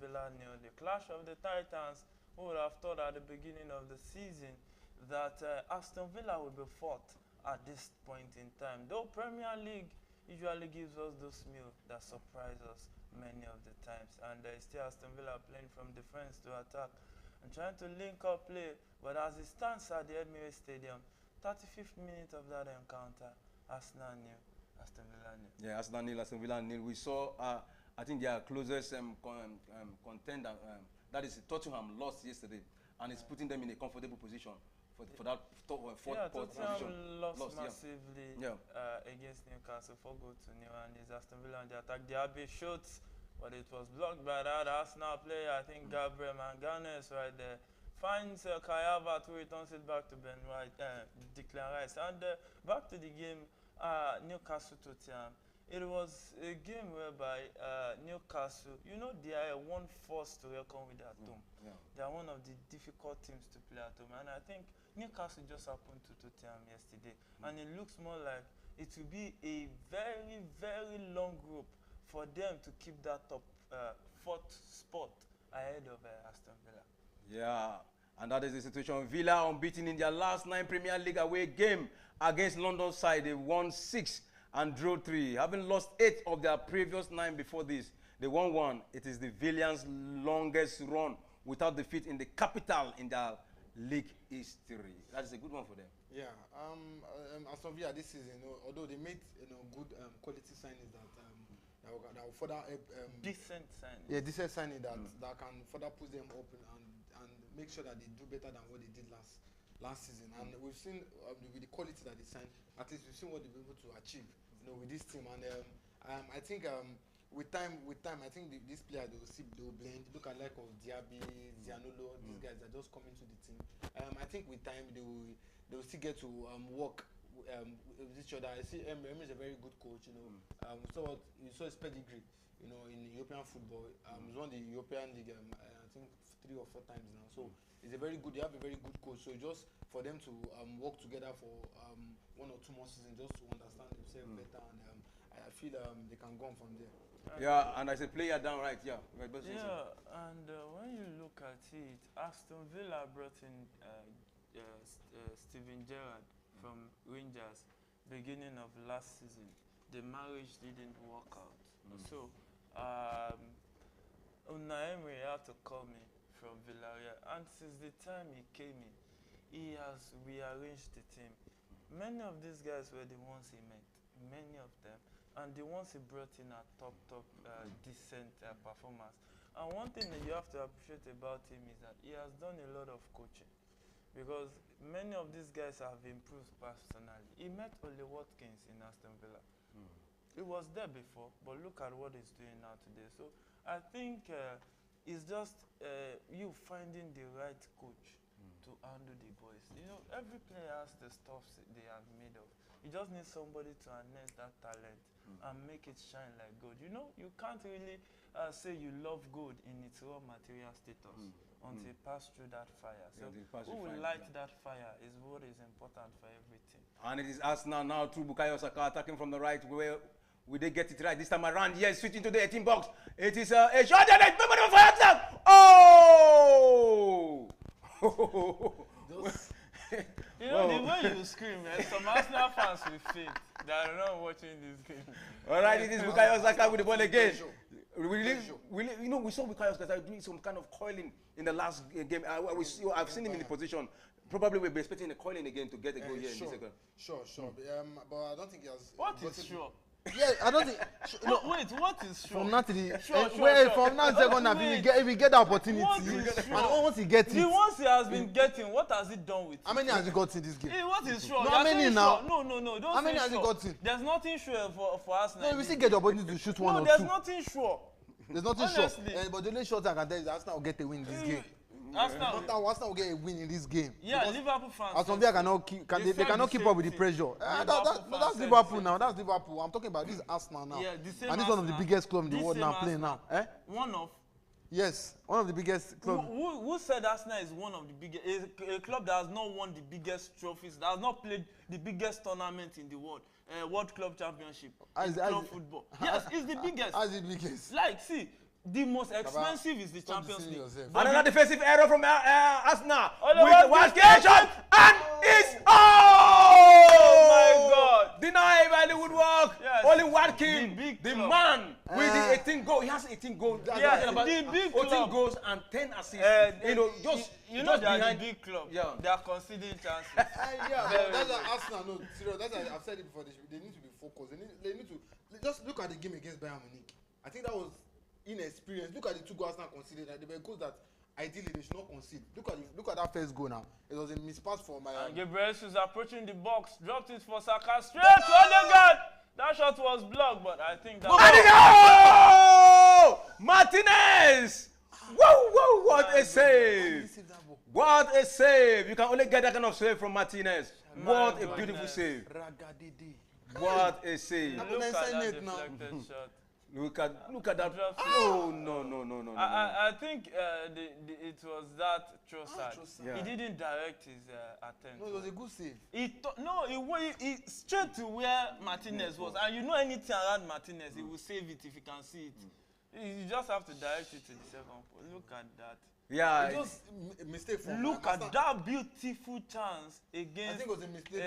Villa nil. The clash of the Titans. Who would have thought at the beginning of the season that Aston Villa would be fourth at this point in time? Though Premier League usually gives us those meals that surprise us many of the times. And still Aston Villa playing from defense to attack and trying to link up play. But as it stands at the Emirates Stadium, 35th minute of that encounter, Arsenal nil, Aston Villa nil. Yeah, Arsenal nil, Aston Villa nil. We saw, I think their closest contender, that is Tottenham, lost yesterday, and it's putting them in a comfortable position for that fourth position. Lost massively against Newcastle, 4 goals to nil, and it's Aston Villa on the attack. There have been shots, but it was blocked by that Arsenal player. I think Gabriel Manganes right there finds Kai Havertz, who returns it back to Ben White, Declan Rice. And back to the game, Newcastle Tottenham. It was a game whereby Newcastle, you know, they are one force to reckon with at home. Yeah. They are one of the difficult teams to play at home. And I think Newcastle just happened to Tottenham yesterday. And it looks more like it will be a very, very long rope for them to keep that top fourth spot ahead of Aston Villa. Yeah, and that is the situation. Villa unbeaten in their last 9 Premier League away game against London side. They won 6 and drew 3. Having lost 8 of their previous 9 before this, they won 1. It is the Villains' longest run without defeat in the capital in their league history. That is a good one for them. Yeah, Aston Villa this season, although they made good quality signings that will further decent signing. Yeah, decent signing that can further push them up and make sure that they do better than what they did last season. And we've seen with the quality that they signed, at least we've seen what they've been able to achieve, with this team. And I think with time, I think these players they will blend. Look at like of Diaby, Zianolo, these guys are just coming to the team. I think with time they will still get to work with each other. I see Emery is a very good coach. You saw his pedigree, in European football. He's won the European League, I think 3 or 4 times now. So it's a very good. They have a very good coach. So just for them to work together for 1 or 2 more seasons, just to understand themselves better, and I feel they can go on from there. Yeah, and as a player down right, yeah. And when you look at it, Aston Villa brought in Steven Gerrard from Rangers beginning of last season. The marriage didn't work out. So Unai Emery had to call me from Villarreal, and since the time he came in, he has rearranged the team. Many of these guys were the ones he met, many of them, and the ones he brought in are top decent performers. And one thing that you have to appreciate about him is that he has done a lot of coaching, because many of these guys have improved personally. He met Ole Watkins in Aston Villa. He was there before, but look at what he's doing now today. So I think it's just you finding the right coach to handle the boys. Every player has the stuff they are made of. You just need somebody to harness that talent and make it shine like gold. You can't really say you love gold in its raw material status until you pass through that fire. So who will light that fire is what is important for everything. And it is Arsenal now through Bukayo Saka attacking from the right. Where will they get it right this time around? Yes, switching to the 18 box. It is a shot and it's number for Arsenal. Oh! The way you scream, some Arsenal fans will faint. They are not watching this game. All right, it is Bukayo Saka with the ball again. We saw Bukayo Saka doing some kind of coiling in the last game. I've seen him in the position. Probably we'll be expecting a coiling again to get a goal here in this second. Sure. But I don't think he has. What is sure? Yeah, I don't think. Wait, what is sure? From now to the from now second half, if we get the opportunity, and once he gets it, the ones he has been getting, what has he done with? How many has he got in this game? Hey, what is sure? No, how many now? No. Don't how many has he got in? There's nothing sure for us now. No, we still get the opportunity to shoot one or two. No, there's nothing sure. There's nothing sure. But the only shot I can tell is Arsenal will get a win in this game. Arsenal will get a win in this game. Yeah, Liverpool fans. Aston Villa cannot keep up with the pressure. That's Liverpool now. That's Liverpool. I'm talking about this Arsenal now. Yeah, and this is one of the biggest clubs in the world now playing now. One of. Yes, one of the biggest clubs. Who said Arsenal is one of the biggest? A club that has not won the biggest trophies, that has not played the biggest tournament in the world, World Club Championship, club football. Yes, it's the biggest. As the biggest. Like, see. the most expensive is the Stop Champions deceiving League. yourself. Another defensive error from Arsenal. Oliver With one Giroud. shot, and it's Oh my God! denied by the woodwork. Yes. Only Watkins, The big the club. man with the 18 goals. He has 18 goals. That's Yeah, talking about the big 14 club. goals and 10 assists. Just you know just they are the behind. big club. Yeah. They are conceding chances. Yeah, Very that's good. why Arsenal. No, serious. That's why I've said it before. They need to be focused. They need to just look at the game against Bayern Munich. I think that was inexperience. Look at the 2 goals Arsenal conceded. They were goals that ideally they should not concede. Look at that first goal now. It was a mispass for my. And Gabriel is approaching the box, dropped it for Saka straight to Odegaard. That shot was blocked, but I think that. Martinez! Whoa, what a save! What a save! You can only get that kind of save from Martinez. What a beautiful save. What a save. Look at that Senate now. deflected shot. Look at that. Just- Oh, no. I think it was that Trossard. Yeah. He didn't direct his attempt. No, it was a good save. He straight to where Martinez was. And you know anything around Martinez, he will save it if he can see it. You just have to direct it to the second post. Look at that. Yeah. It was a mistake from. Look at that beautiful chance against I think it was a mistake.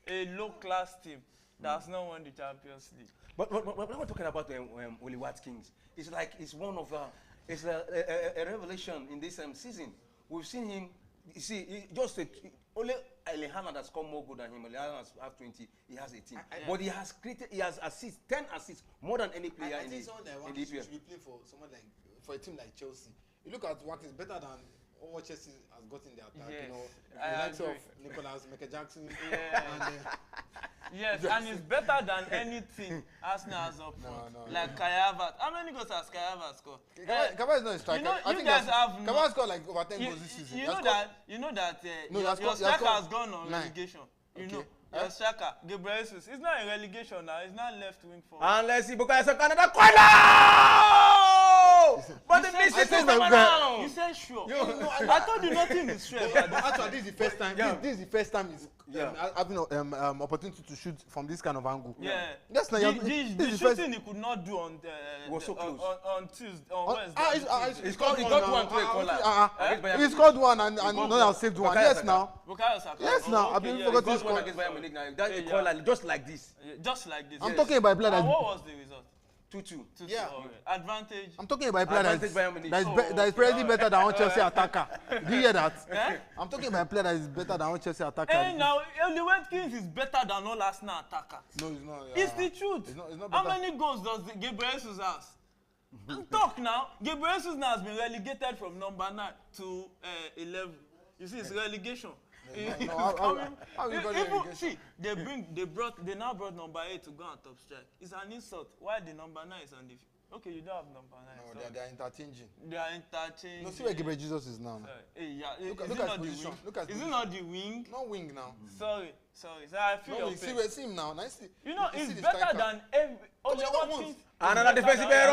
a low-class team that's not won the Champions League. But when we're talking about Oli Watkins, it's like it's one of it's a revelation in this season. We've seen him. You see, only Erling Haaland has scored more goal than him. Erling Haaland has 20. He has 18. But he has created. He has assists, 10 assists, more than any player in the EPL. Should be playing for someone like for a team like Chelsea. You look at Watkins better than all Chelsea has got in their attack. Yes, You know, I the likes of agree. Nicolas, Michael Jackson. Yeah. And, Yes, and it's better than anything Arsenal has up front. No. Like Kai Havertz. How many goals has Kai Havertz scored? Kaba is not a striker. You know, I you think guys have Kaba scored like over 10 You, goals this season. you He know has that No, he has your scored- he has striker scored has gone on 9. relegation. You Okay. know, your striker, Gabriel Jesus, he's not in relegation now. He's not left wing forward. And let's see, Bukayo Saka another corner! But the missing I think come that- around. You said sure. No, I told you nothing is sure. But actually, this is the first time. Yeah. This is the first time he's Yeah. having opportunity to shoot from this kind of angle. Yeah. Yes, now The this the is the first. shooting he could not do on was so close. on Tuesday, on Wednesday. He scored one to a corner. Against Bayern He Munich. scored one and no one saved one. Bukayo Yes, Saka. now. Bukayo Saka. Yes, now. Okay, I've been yeah, forgot He this got one score. against Bayern Munich now. That's a Yeah. corner just like this. just like this. I'm talking about a player And what that's. was the result? 2-2. Yeah. Advantage. I'm talking about a player Advantage Bayern Munich. that is probably better than one Chelsea attacker. Do you hear that? Eh? I'm talking about a player that is better than one Chelsea attacker. And now, Oli Watkins is better than all Arsenal attackers. No, it's not. It's the truth. It's not How better. many goals does Gabriel Jesus have? Talk now. Gabriel Jesus now has been relegated from number 9 to 11. You see, it's relegation. How you got relegation? See, they now brought number 8 to go on top strike. It's an insult. Why the number 9 is on the okay, you don't have number 9. No, they are interchanging. They are interchanging. No, see where Gabriel Jesus is now. Hey, yeah. Look Is at it his not the position. wing? Look at his Is it not the wing? No wing now. Sorry. So I feel No your wing. pain. See him now. Nicely. You know, see it's the better striker. than every. Oli the other Watkins ones. is Another better defensive than error.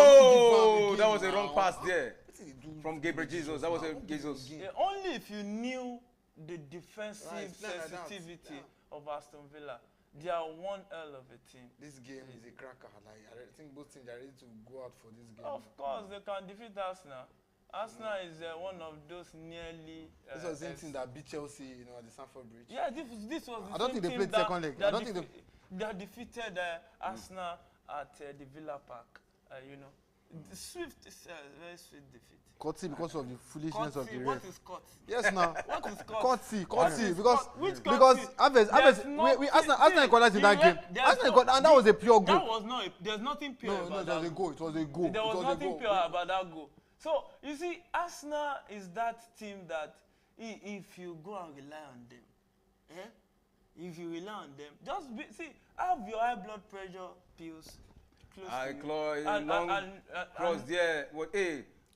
Oh, That was a now. wrong pass there What did he do from Gabriel Jesus. That was a Jesus. Only if you knew the defensive Right, play like that. sensitivity Yeah. of Aston Villa, they are one hell of a team. This game is a cracker. Like I think both teams are ready to go out for this game. Of course, they can defeat Arsenal. Arsenal is one of those nearly. This was the same team that beat Chelsea, you know, at the Stamford Bridge. Yeah, this was the I don't same think they team played that, second leg. that I don't think that defeated Arsenal at the Villa Park. You know, the swift, very swift defeat. Courtesy because of the foolishness of the What ref. is cut? Yes, now. What is cut? Courtesy, What is because cut? Which because courtesy? Aves, No- we Arsenal equalized in the that game. ref- there's Arsenal no- got, and that was a pure That goal. was not. There's nothing pure No, about it was that a goal. It was a goal. There It was was a nothing goal. pure about that goal. So you see, Arsenal is that team that if you go and rely on them, if you rely on them, see, have your high blood pressure pills close I to you. claw And- long and- cross and- there.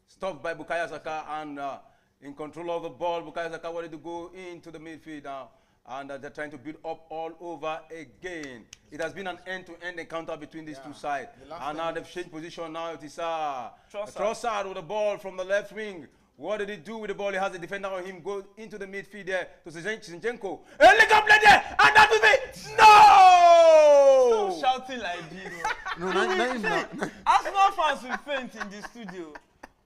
Stopped by Bukayo Saka and in control of the ball. Bukayo Saka wanted to go into the midfield now. And they're trying to build up all over again. It has been an end-to-end encounter between these two sides. And now they've changed position now. It is Trossard with the ball from the left wing. What did he do with the ball? He has a defender on him. Go into the midfield there to Zinchenko. And look up there! And that will be... No! stop shouting like this. No, Arsenal fans will faint in the studio.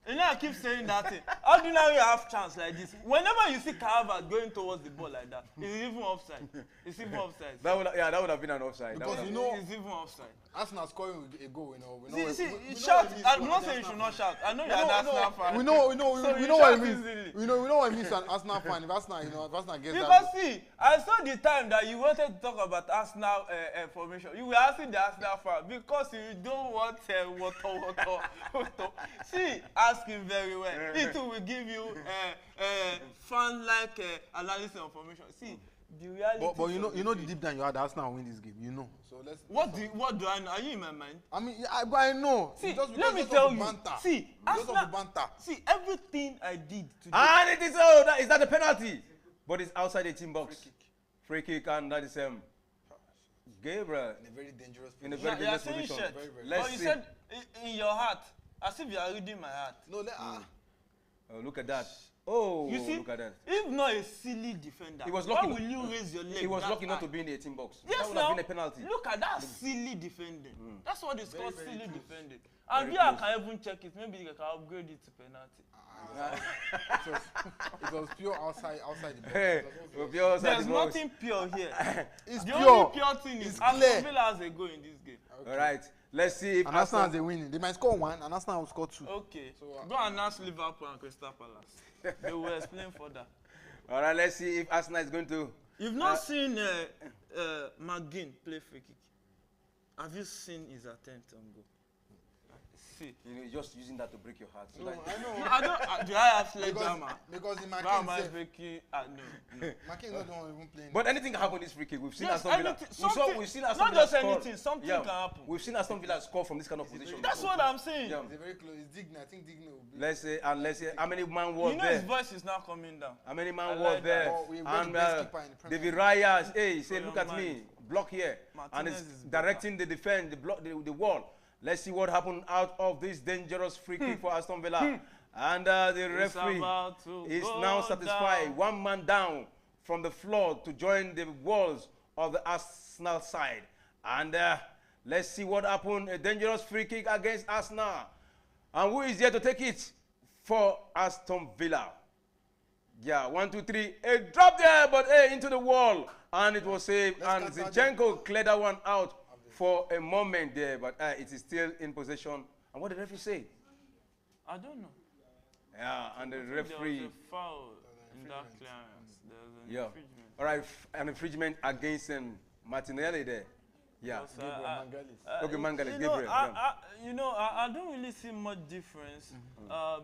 You know, I keep saying that thing. Ordinarily, you have chance like this. Whenever you see Carver going towards the ball like that, it's even offside. It's even offside. That would have been an offside. Because you know, it's even offside. Arsenal scoring a goal, you know. We shout. I'm not saying you should not shout. I know you're an Arsenal fan. We know what it means. Easily. We know what it means to an Arsenal fan. If Arsenal gets Because that. see, I saw the time that you wanted to talk about Arsenal formation. You were asking the Arsenal fan because you don't want water. See, ask him very well. It will give you fan-like analysis of formation. See, the reality. But you know the deep down you had Arsenal win this game. You know. So let's. What do I know? Are you in my mind? I mean, I know. See, just let me tell you. Banter. See, Arsenal. See, everything I did today. And it is is that the penalty? But it's outside the team box. Free kick, and that is Gabriel In a very dangerous in a position. very dangerous position. Very. Let's But you see. said in your heart, as if you are reading my heart. No, Oh, look at that. Oh, You see, look at that. if not a silly defender, He was why lucky will you raise your leg? He was that lucky not high? to be in the 18 box. Yes, That would now, have been a penalty. look at that silly defending. That's what is called silly defending. Very And I close. can even check it. Maybe they can upgrade it to penalty. it was pure outside the box. Hey, It was with yours There's at the box. nothing pure here. It's The pure. only pure thing is It's Aston clear. Villa has a goal in this game. All right. Let's see if And Arsenal has a winning. They might score one, and Arsenal will score two. Okay. So, Go and ask Liverpool and Crystal Palace. They will explain further. All right. Let's see if Arsenal is going to. You've not seen McGinn play free kick. Have you seen his attempt on goal? See. Just using that to break your heart. So No, that, I know. No, I don't. Do I have sledgehammer? Because the Why am McKinney I said, breaking? No. McKinney is not the one even playing. but anything can happen in this free kick. We've seen Yes, Aston Villa. anything- We've seen Aston not Villa just score. anything, something can happen. We've seen Aston Villa score from this kind of position. That's what I'm saying. Yeah. It's very close. It's Digny. I think Digny will be. Let's say how many man was You know his there? voice is now coming down. How many I man like was there? that. Oh, we've got And the best keeper in the Premier David League. Raya, hey, he said, For look your at me, mind. block here, and Martinez it's is directing the defense, the wall. Let's see what happened out of this dangerous free kick for Aston Villa. And the referee about to is go now satisfied. down. One man down from the floor to join the walls of the Arsenal side. And let's see what happened. A dangerous free kick against Arsenal. And who is here to take it for Aston Villa? Yeah, 1, 2, 3. A drop there, but into the wall. And it was saved. And Zinchenko cleared that one out for a moment there. But it is still in possession. And what did the referee say? I don't know. Yeah, and the There referee. was a foul in that clearance. There was an Yeah. infringement. All right, an infringement against Martinelli there. Yeah. Because, Okay, Mangales, you know, Gabriel, I don't really see much difference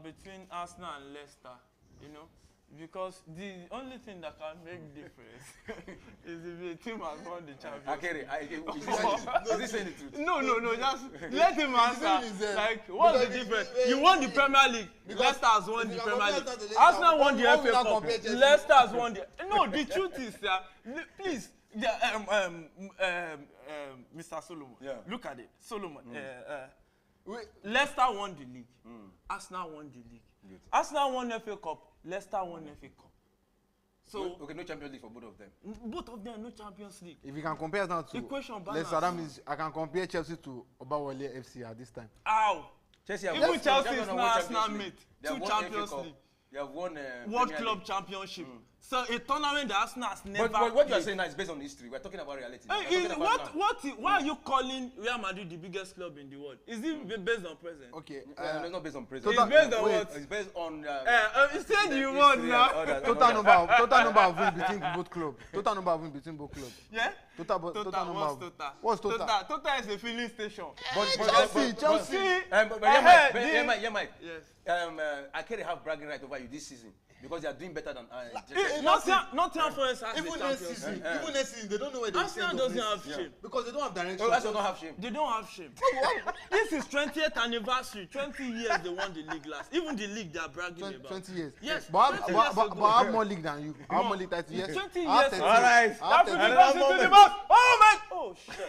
between Arsenal and Leicester, you know, because the only thing that can make difference is if the team has won the championship. Is he saying the truth? No, just let him answer. himself. Like, what's the Because difference? if- You won the Premier League. because Leicester has won if the you Premier compare League. Leicester to Leicester, Arsenal won the why FA would I Cup. compare Chelsea? Leicester has won the. No, the truth is please, Mr. Solomon. Yeah. Look at it, Solomon. Wait, Leicester won the league. Arsenal won the league. Good. Arsenal won FA Cup. Leicester won FA Cup. So Okay, no Champions League for both of them. both of them no Champions League. if you can compare now to Equation balance. Leicester, that means I can compare Chelsea to Obawale FC at this time. Ow! Chelsea have Even won- Chelsea Chelsea is have now won Arsenal Champions mate. League. They have Two won FA Champions Cup. League. They have won World Premier Club League. Championship. So a tournament that Arsenal has never. But what you are played. saying now is based on history. We're talking about reality. now. Hey, We're talking about now. why are you calling Real Madrid the biggest club in the world? Is it based on present? Okay. It's not based on present. It's based on wait. what? It's based on. You said you won now. Total number of wins between both clubs. Total number of wins between both clubs. Yeah? Total number What's of. total? What's total? Total is a filling station. Chelsea. Yeah, Mike. Yes. Akere have bragging right over you this season because they are doing better than. Nottingham Forest has the Even next Champions season, League. even next season, they don't know where they Arsenal stand doesn't next have season. shame. Because they don't have direction. Oh, that's not have shame. They don't have shame. This is 20th anniversary. 20 years they won the league last. Even the league they are bragging about. 20 years. Yes, But 20 years ago. I have more league than you. I have more league than you. Yes. 20 I have years 30. ago. All right. I have That 30. will be Another passing to the moment. box. Oh man! Oh shit!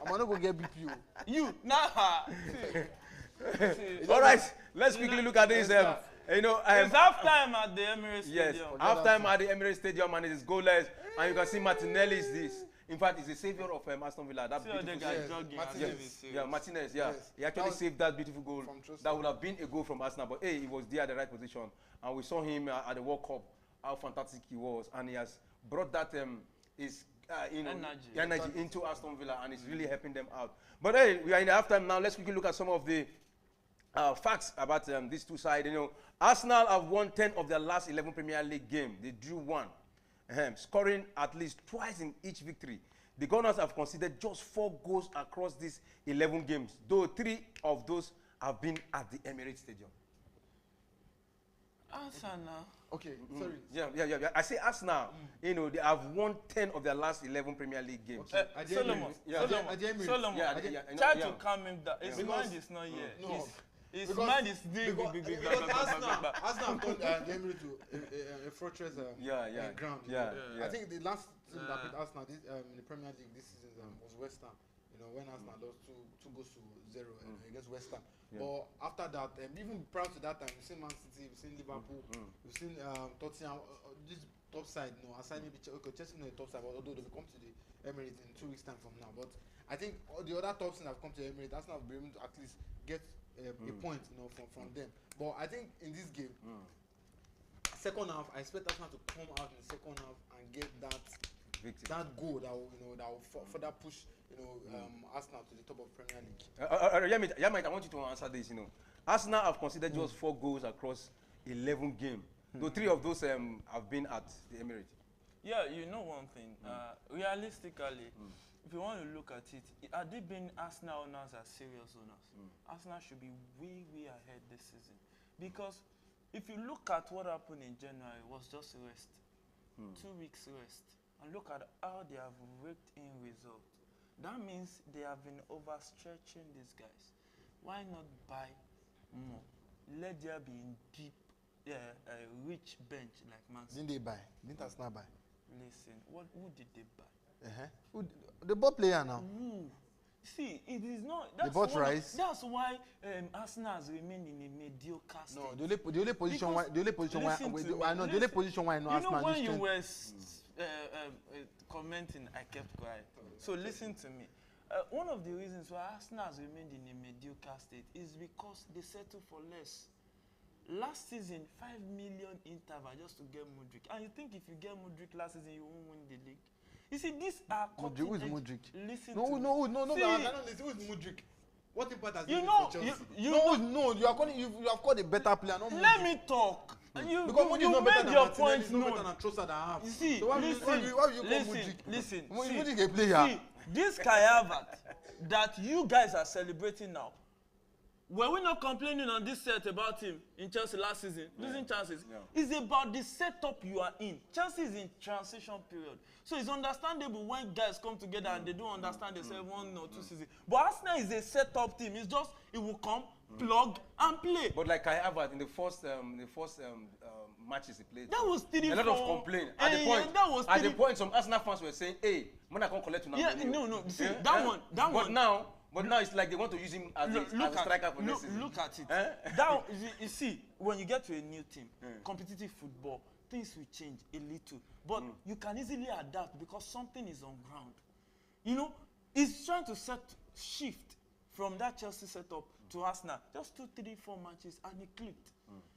I'm not going to get BPO. You nah. All right, let's quickly look at this. It's half time at the Emirates Yes, Stadium. half time at the Emirates Stadium and it is goalless. And you can see Martinelli is this. In fact, he's the savior of Aston Villa. That See how the beautiful guy Yes, jogging Martinez. as if he's serious. yeah, Martinez, yeah. Yes. He actually That was saved that beautiful goal. from Trossard. That would have been a goal from Arsenal, but hey, he was there at the right position. And we saw him at the World Cup, how fantastic he was. And he has brought that his energy into Aston Villa, and it's really helping them out. But hey, we are in the halftime now. Let's quickly look at some of the facts about these two sides. You know, Arsenal have won 10 of their last 11 Premier League games. They drew one, scoring at least twice in each victory. The Gunners have conceded just 4 goals across these 11 games, though 3 of those have been at the Emirates Stadium. Arsenal. Okay, sorry. Yeah. I say Arsenal, you know, they have won 10 of their last 11 Premier League games. Okay. Solomon, try to calm him down. His mind is not here. No. His mind is big. Because Arsenal have turned the Emirates to a fortress ground. I think the last team that beat Arsenal in the Premier League this season was West Ham. You know, when Arsenal lost 2 goals to 0 against West Ham. But after that, even prior to that time, we've seen Man City, we've seen Liverpool, we've seen Tottenham, this top side, aside maybe Chelsea the top side, although they'll come to the Emirates in 2 weeks' time from now. But I think all the other top teams have come to the Emirates, Arsenal have been able to at least get a point, from them. But I think in this game, second half, I expect Arsenal to come out in the second half and get that goal that will further push Arsenal to the top of Premier League. Yamit, I want you to answer this. You know, Arsenal have considered just 4 goals across 11 games. Though 3 of those have been at the Emirates. Yeah, you know one thing. Realistically, if you want to look at it, are they being Arsenal owners as serious owners? Arsenal should be way ahead this season. Because if you look at what happened in January, it was just rest. 2 weeks rest. And look at how they have raked in results. That means they have been overstretching these guys. Why not buy more? Let there be deep, rich bench like Man City. Didn't they buy? Didn't Arsenal buy? Listen, who did they buy? The ball player now. Who? See, it is not. They bought Rice. That's why Arsenal has remained in a mediocre state. No, the only position why I know Arsenal. When you were commenting, I kept quiet. So listen to me. One of the reasons why Arsenal has remained in a mediocre state is because they settle for less. Last season, 5 million interval just to get Mudryk. And you think if you get Mudryk last season, you won't win the league? You see, these are cutting Who is Mudryk? Listen No, to me. I cannot listen. Who is Mudryk? What impact has he made for Chelsea? You have called a better player. Not let me talk. You made your point known. You see, so listen. Mudryk a player. See, this Kai Havertz that you guys are celebrating now, were we not complaining on this set about him in Chelsea last season, losing chances? It's about the setup you are in. Chelsea is in transition period. So it's understandable when guys come together and they don't understand themselves 1 or 2 seasons. But Arsenal is a setup team. It's just, it will come, plug, and play. But like Kai Havertz in the first matches he played, that was 3-4. A lot of complaint. At the point, some Arsenal fans were saying, "Hey, when I can't collect now." Yeah, no. See, that one. But now it's like they want to use him as a striker for next season. Look at it. You see, when you get to a new team, competitive football, things will change a little. But you can easily adapt because something is on ground. You know, he's trying to shift from that Chelsea setup to Arsenal. Just 2, 3, 4 matches and he clicked.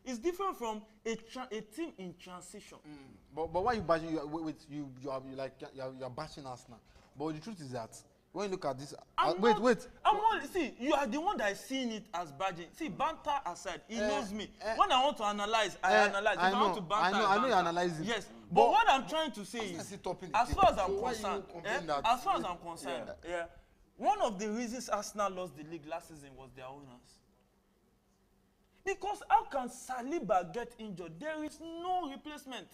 It's different from a team in transition. But why you bashing? You are bashing Arsenal. But the truth is that when you look at this, see, you are the one that is seeing it as badging. See, banter aside, he knows me. When I want to analyze, I analyze. If I want to banter, I know you're analyzing. Yes, but what I'm trying to say is, as far as I'm concerned, one of the reasons Arsenal lost the league last season was their owners. Because how can Saliba get injured? There is no replacement.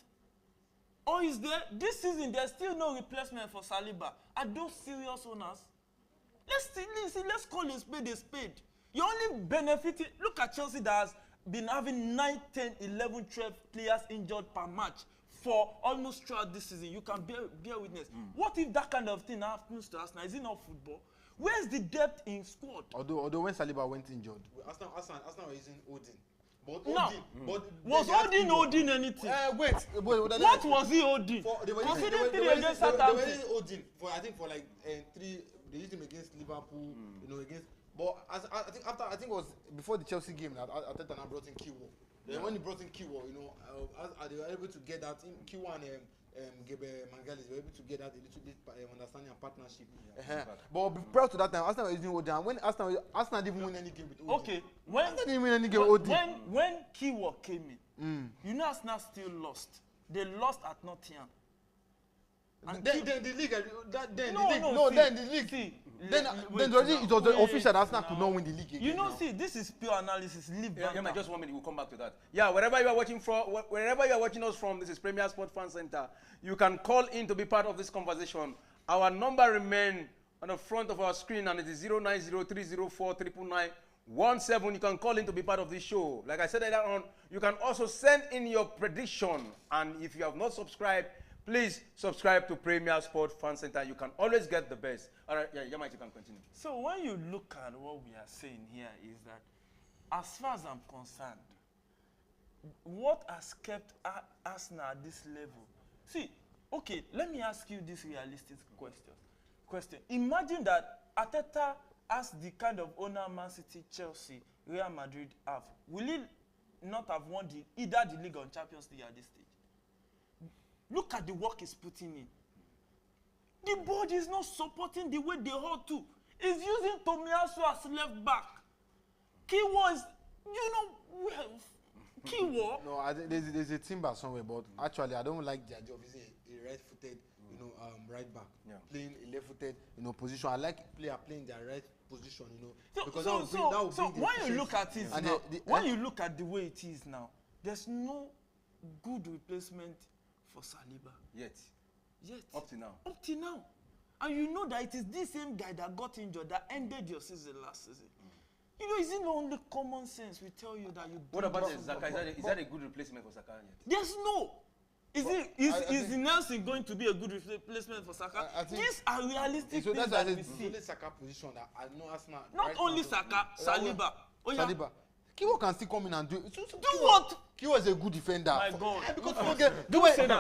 Or is there, this season, there's still no replacement for Saliba? Are those serious owners? Let's call a spade a spade. You're only benefiting. Look at Chelsea that has been having 9, 10, 11, 12 players injured per match for almost throughout this season. You can bear witness. What if that kind of thing happens to Arsenal? Is it not football? Where's the depth in squad? Although when Saliba went injured, Arsenal were using Odin But No. but Was Odin holding anything? Wait, What was he holding? Considering 3 against Southampton. They were holding for I think for like 3. They used him against Liverpool, you know, against. But I think it was before the Chelsea game that Arteta now brought in Kiwo. Then when he brought in Kiwo, you know, they were able to get that in Kiwo and Gabriel Magalhaes were able to get that a little bit understanding and partnership. But prior to that time, Arsenal was using Odin. And when Arsenal didn't win any game with Odin. Okay, Arsenal didn't win any game with Odin. When Kiwo came in, you know Arsenal still lost. They lost at Nottingham. And then the league, then the league. See, then already it was official that Arsenal could not win the league again. You know, see, this is pure analysis. Leave Yeah, banter. just 1 minute. We'll come back to that. Yeah, wherever you are watching us from, this is Premier Sport Fan Center. You can call in to be part of this conversation. Our number remains on the front of our screen, and it is 090-304-99917. You can call in to be part of this show. Like I said earlier on, you can also send in your prediction, and if you have not subscribed, please subscribe to Premier Sport Fan Center. You can always get the best. All right, yeah, Yamite, you can continue. So when you look at what we are saying here is that, as far as I'm concerned, what has kept Arsenal at this level? See, okay, let me ask you this realistic question. Imagine that Arteta has the kind of owner Man City, Chelsea, Real Madrid have. Will he not have won either the league or Champions League at this stage? Look at the work he's putting in. The board is not supporting the way they ought to. He's using Tomiyasu as left back. Kiwo is, Kiwo. No, I think there's a timber somewhere, but actually I don't like the idea of using a right-footed, right back, playing a left-footed, position. I like player playing their right position, because that would bring when you look at it now, when you look at the way it is now, there's no good replacement for Saliba. Yet. Up to now. And you know that it is this same guy that got injured that ended your season last season. Isn't it only common sense we tell you that you do. What about Zaka? Is that a good replacement for Saka yet? There's no. Is Nelson going to be a good replacement for Saka? These are realistic things that we see. It's only Saka position that I know Arsenal. Not only Saka, Saliba. Saliba. Kiwo can still come in and do it. Do what? Kiwo is a good defender. My God. Because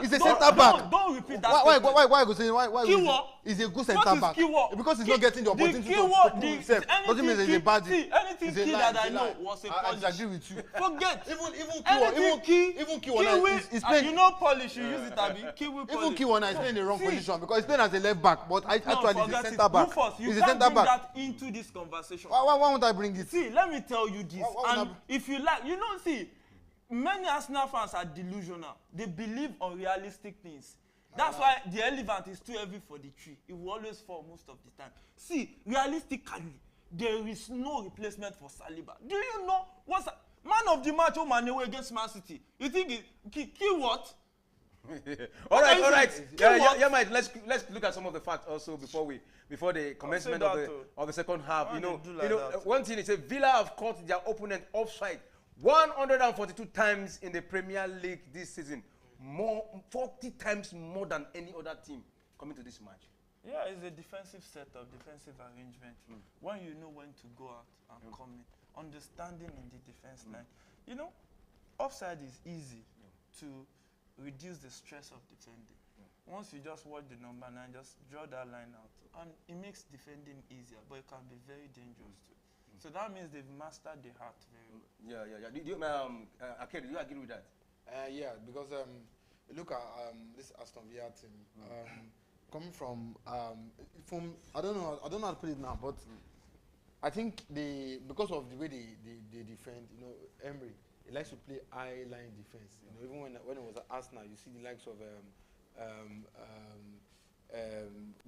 he's a centre back. Don't repeat that. Why go say why? Kiwo. He's a good centre back. Because he's not getting the opportunity to prove himself. Doesn't mean he's a bad. Anything key that I know was a polish. I disagree with you. Forget. Even Kiwo is playing. You know polish. You use it, Abi. Kiwi polish. Even Kiwo is playing in the wrong position because he's playing as a left back, but actually he's a centre back. He's a centre back. That into this conversation. Why won't I bring it? See, let me tell you this. And if you like, see, many Arsenal fans are delusional. They believe on realistic things. That's why the elephant is too heavy for the tree. It will always fall most of the time. See, realistically, there is no replacement for Saliba. Do you know what's man of the match Omanewe against Man City? You think kill what? all right. Yeah, mate. Let's look at some of the facts also before the commencement of the second half. One thing is Villa have caught their opponent offside 142 times in the Premier League this season. 40 times more than any other team coming to this match. Yeah, it's a defensive setup, defensive arrangement. When you know when to go out and come in, understanding in the defense line. Offside is easy to reduce the stress of defending. Once you just watch the number 9, just draw that line out, and it makes defending easier, but it can be very dangerous too. So that means they've mastered the art very well. Yeah. Akeri, do you agree with that? Yeah, because look at this Aston Villa team. Coming from I don't know how to put it now, but I think because of the way they defend, Emery, he likes to play high line defense. Even when it was at Arsenal, you see the likes of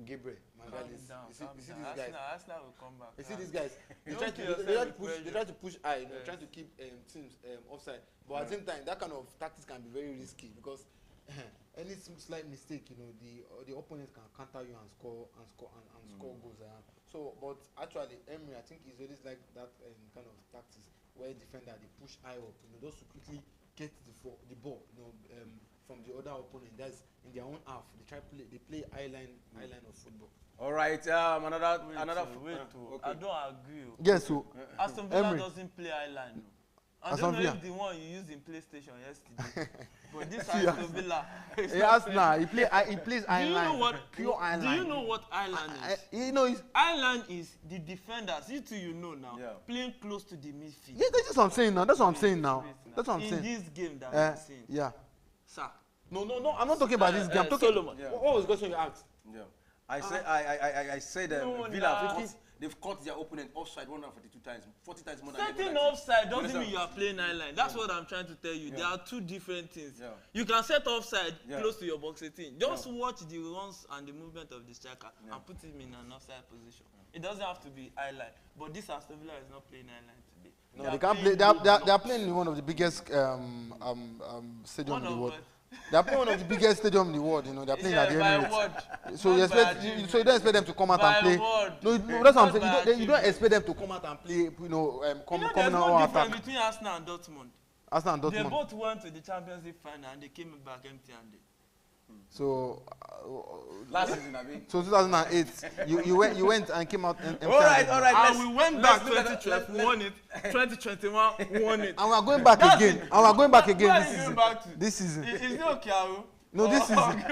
Gabriel Magalhaes. You see these guys. Arsenal will come back. You see these guys. They try to push high, trying to keep teams offside. But at the same time, that kind of tactics can be very risky because any slight mistake, the opponent can counter you and score goals. So, but actually, Emery, I think he's always like that kind of tactics where defender they push high up, just to quickly get the ball, from the other opponent. That's in their own half. They play high line of football. All right, Wait, I don't agree. Yes, so Aston Villa doesn't play high line. I don't know if the one you used in PlayStation yesterday. But this Aston Villa. He plays Ireland. Pure Ireland. Do you know what Ireland is? You know, Ireland is the defenders. You two, you know now. Yeah. Playing close to the midfield. Yeah, that's what I'm saying now. That's what I'm saying now. That's what I'm saying. In this game that we're seeing. Yeah. Sir. No. I'm not talking about this game. I'm talking. Solomon. Yeah. What was the question you asked? Yeah. I said Villa. They've caught their opponent offside 142 times, 40 times more than setting offside doesn't mean you are playing Ireland. That's what I'm trying to tell you. There are two different things. You can set offside close to your box 18. Just watch the runs and the movement of the striker and put him in an offside position. It doesn't have to be Ireland. But this Aston Villa is not playing Ireland today. No, they can't play. They are playing in one of the biggest stadiums in the world. They are playing one of the biggest stadiums in the world. You know, they are playing at the Emirates. So you don't expect them to come out and play. No, that's what I'm saying. You don't expect them to come out and play. You know, coming there's no difference between Arsenal and Dortmund. Arsenal and Dortmund. They both went to the Champions League final and they came back empty-handed. So last season, I mean. So 2008, you went and came out empty. All right. And we went back 2012, won it. 2021, won it. And we are going back again. And we are going back again this season. This season. Is it okay, Aaron? No, this season.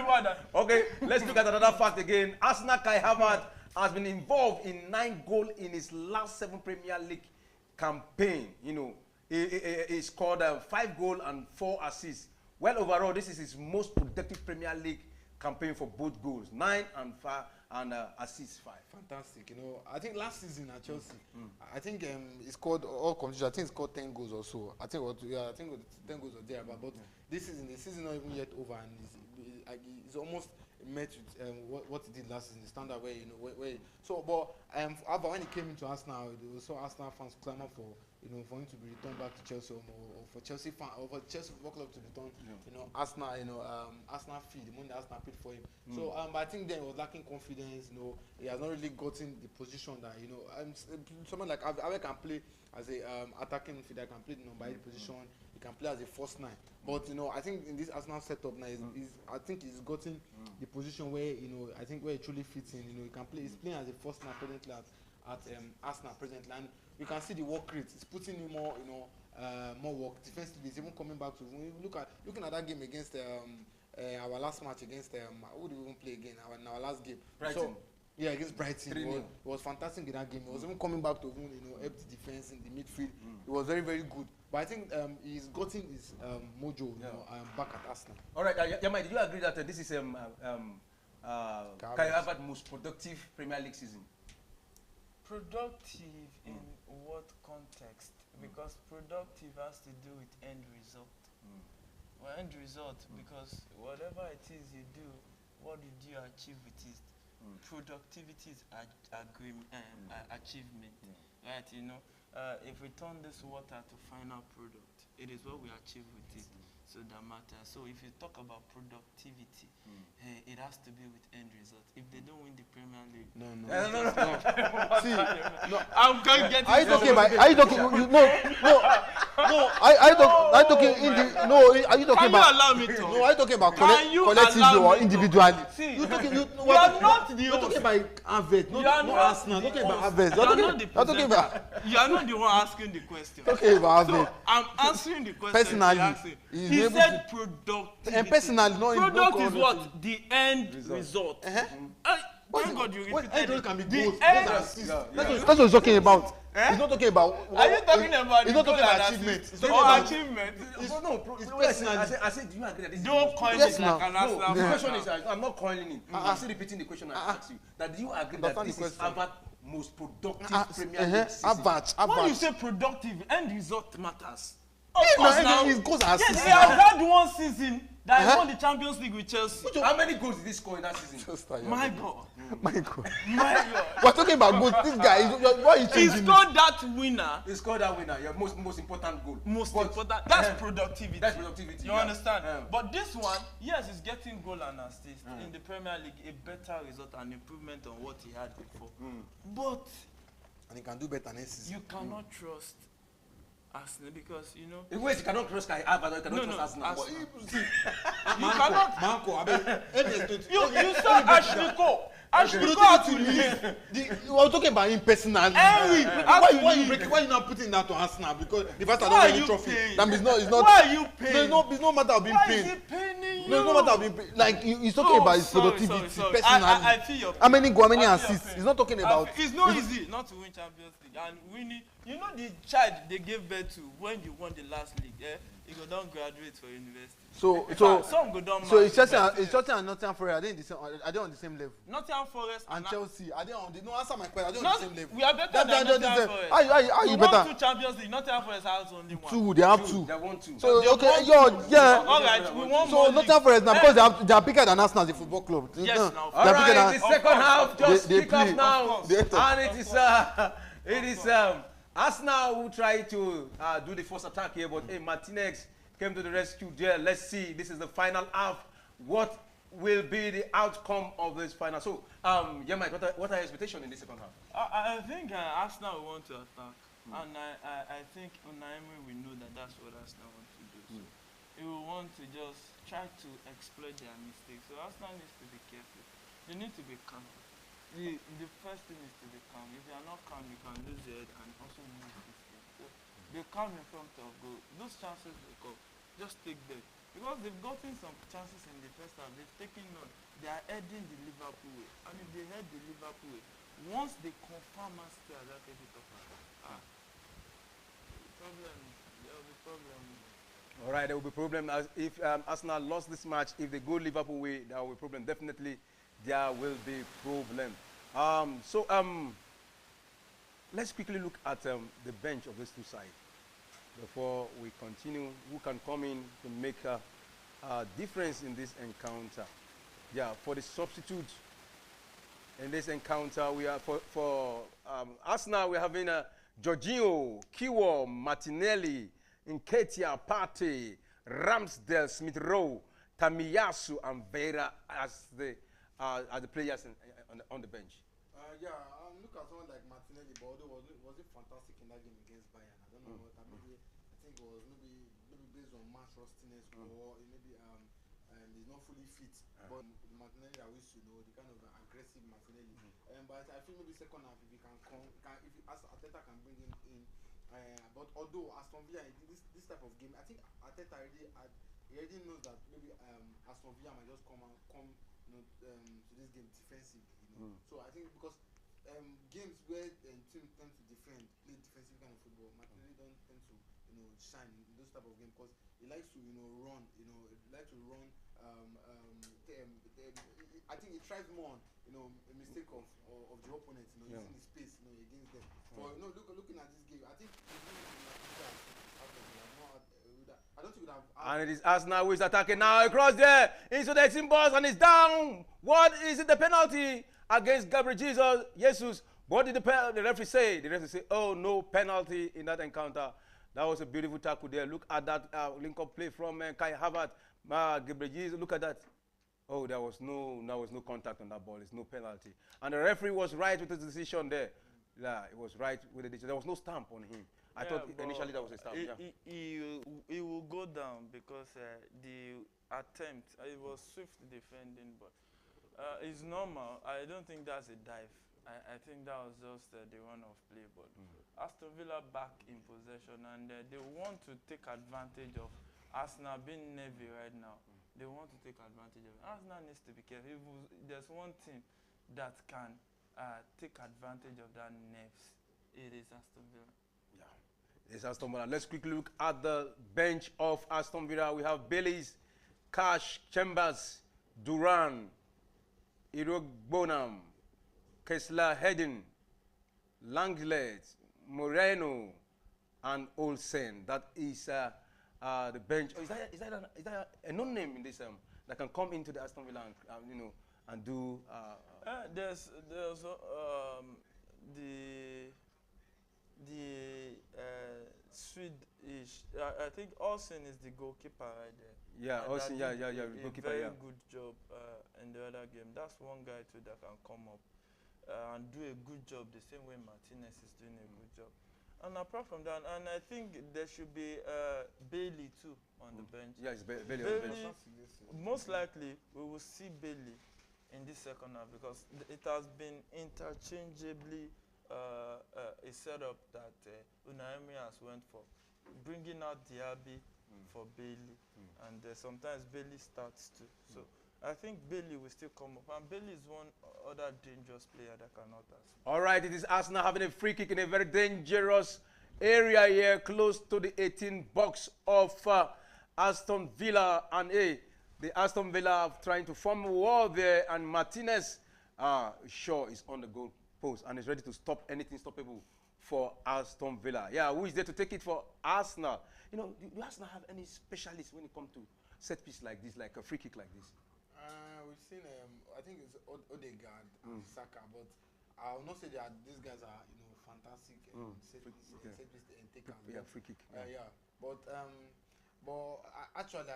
Okay, let's look at another fact again. Arsenal Kai Havertz has been involved in 9 goals in his last 7 Premier League campaign. You know, he scored 5 goals and 4 assists. Well, overall, this is his most productive Premier League campaign for both goals, 9 and 5 and assists 5. Fantastic. You know, I think last season at Chelsea, I think he scored all competitions. I think he scored 10 goals or so. I think 10 goals or there. But this season, the season not even yet over, and he's almost met with what he did last season. The standard where but when he came into Arsenal, we saw Arsenal fans clamor for him to be returned back to Chelsea, or for Chelsea Football Club to return, Arsenal, Arsenal fee, the money that Arsenal paid for him. So, but I think then he was lacking confidence. He has not really gotten the position that someone like Awe can play as a attacking midfielder, can play the number 8 position. He can play as a false 9. But I think in this Arsenal setup now, I think he's gotten the position where I think where he truly fits in. He can play. He's playing as a false 9 presently at Arsenal presently, and you can see the work rate. It's putting in more more work defensively. He's even coming back to looking at that game against our last match against who did we even play again? Our last game. Brighton. So, yeah, against Brighton. It was fantastic in that game. He was even coming back to help the defense in the midfield. It was very, very good. But I think he's gotten his mojo back at Arsenal. All right, Yamai, did you agree that this is Kai Havertz's most productive Premier League season? Productive in what context? Because productive has to do with end result. Well, end result, because whatever it is you do, what did you achieve with it? Productivity is achievement, right? If we turn this water to final product, it is what we achieve with it. So that matters. So if you talk about productivity, it has to be with end result. If they don't win the Premier League, no. See, I'm going to get. Are you talking about? Are you talking? No. Are you talking Can about? you allow me to? No, are you talking about collectively or individually? See, you are not the You're talking about Havertz, not Arsenal. You're talking about Havertz. You are not the one asking the question. Okay, about Havertz. So I'm answering the question. Personally, he said productivity. And personally, product is what? The end result. Thank God you repeated can be the goals. end. That's what he's talking about. He's not talking about. Are you talking about? He's not talking about achievement. Achievement. It's personal. I said, do you agree that this Don't coin Yes, it like now. an Arsenal. The question is, I'm not coiling it. I'm still repeating the question I asked you. That do you agree that this is Havertz's most productive Premier League season? When you say productive, end result matters. His goals are yes, he has had one season that he won the Champions League with Chelsea. How many goals did he score in that season? My God. We're talking about goals. This guy, why is he scored that winner. He scored that winner. Your most important goal. Important. That's productivity. That's productivity. You understand? But this one, yes, he's getting goal and assist in the Premier League, a better result and improvement on what he had before. But and he can do better next season. You cannot trust Arsenal because in ways you cannot trust Kai Havertz, you cannot trust Arsenal. You cannot. Manko, You saw Ashley Cole. I should You go out don't to need leave. We were talking about him personally. Henry, why you not putting that to Arsenal? Because the fact I don't win any trophy, that means it's not. Why are you paying? No, it's no matter of being Why paid. is he paying you? No, it's no matter of being paid. Like he's talking about his productivity personally. I feel your How many pain. assists? He's not talking about. It's not easy not to win Champions League and winning. You know the child they gave birth to when you won the last league. You go down graduate for university. Some go down. So it's Chelsea and Nottingham Forest. Are they on the same level? Nottingham Forest and Chelsea. Are they on the? No, answer my question. Are they on the same level? We are better than Nottingham Forest. Are you better? We won 2 Champions League. Nottingham Forest has only 1. 2. They have 2. They won 2. So okay, yeah. All right, we won. So Nottingham Forest now because they are bigger than Arsenal as a football club. Yes, now. All right, the second half just they kick off play. now, And it is Arsenal who try to do the first attack here, but Martinez came to the rescue there. Let's see. This is the final half. What will be the outcome of this final? So, Mike, what are your expectations in this second half? I think Arsenal will want to attack, and I think Unai Emery will know that that's what Arsenal want to do. So he will want to just try to exploit their mistakes. So Arsenal needs to be careful. They need to be calm. The first thing is to be calm. If you are not calm, you can lose your head and also lose this game. So be calm in front of goal. Those chances will come. Just take them. Because they've gotten some chances in the first half. They've taken none. They are heading the Liverpool way. And if they head the Liverpool way, once they confirm Man City as that there will be problem. All right, there will be problem. If Arsenal lost this match, if they go Liverpool way, there will be problem. Definitely, there will be problem. Let's quickly look at the bench of these two sides before we continue. Who can come in to make a difference in this encounter? Yeah, for the substitute in this encounter, we are for Arsenal. We're having Jorginho, Kiwo, Martinelli, Nketiah, Partey, Ramsdale, Smith Rowe, Tamiyasu, and Vera as the players on the bench. Look at someone like Martinelli, but although was it fantastic in that game against Bayern? I don't know what. Maybe I think it was maybe based on match rustiness or maybe he's not fully fit. But Martinelli, I wish the kind of aggressive Martinelli. But I feel maybe second half if he can come, if Arteta can bring him in. But although Aston Villa this type of game, I think Arteta already knows that maybe Aston Villa might just come to this game defensive. So I think because games where teams tend to play defensive kind of football, Martinelli don't tend to shine in those type of games because he likes to run. He likes to run. I think he tries more on a mistake of the opponent, using his space, against them. For looking at this game, I think I don't think we have. And it is Arsenal who is attacking now across there into the 18 box and it's down. What is it? The penalty against Gabriel Jesus. What did the referee say? The referee said, "Oh, no penalty in that encounter." That was a beautiful tackle there. Look at that link-up play from Kai Havertz. Gabriel Jesus. Look at that. Oh, there was no contact on that ball. It's no penalty. And the referee was right with his decision there. Yeah, it was right with the decision. There was no stamp on him. I thought initially that was a stamp. He will go down because the attempt, it was swift defending, but it's normal. I don't think that's a dive. I think that was just the run-off play. But Aston Villa back in possession, and they want to take advantage of Arsenal being nervy right now. They want to take advantage of it. Arsenal needs to be careful. If there's one team that can take advantage of that nerves, it is Aston Villa. Yeah, it's Aston Villa. Let's quickly look at the bench of Aston Villa. We have Bailey's, Cash, Chambers, Duran, Irog Bonham, Kessler Hedden, Langlet, Moreno, and Olsen. That is the bench. Oh, is that a known name in this that can come into the Aston Villa and do? There's the Swedish. I think Olsen is the goalkeeper right there. Yeah, Olsen. Yeah, goalkeeper. Very good job in the other game. That's one guy too that can come up and do a good job the same way Martinez is doing a good job. And apart from that, and I think there should be Bailey too on the bench. Yeah, it's Bailey on the bench. Most likely, we will see Bailey in this second half because it has been interchangeably a setup that Unai Emery has went for, bringing out Diaby for Bailey, and sometimes Bailey starts too. So I think Bailey will still come up, and Bailey is one other dangerous player that can hurt us. All right, it is Arsenal having a free kick in a very dangerous area here, close to the 18 box of Aston Villa, and the Aston Villa trying to form a wall there, and Martinez Shaw is on the goal post and is ready to stop anything stoppable for Aston Villa. Yeah, who is there to take it for Arsenal? You know, do Arsenal have any specialists when it comes to set piece like this, like a free kick like this? We've seen, I think it's Odegaard and Saka, but I will not say that these guys are, fantastic set piece takers. Yeah, free kick. Yeah, but actually,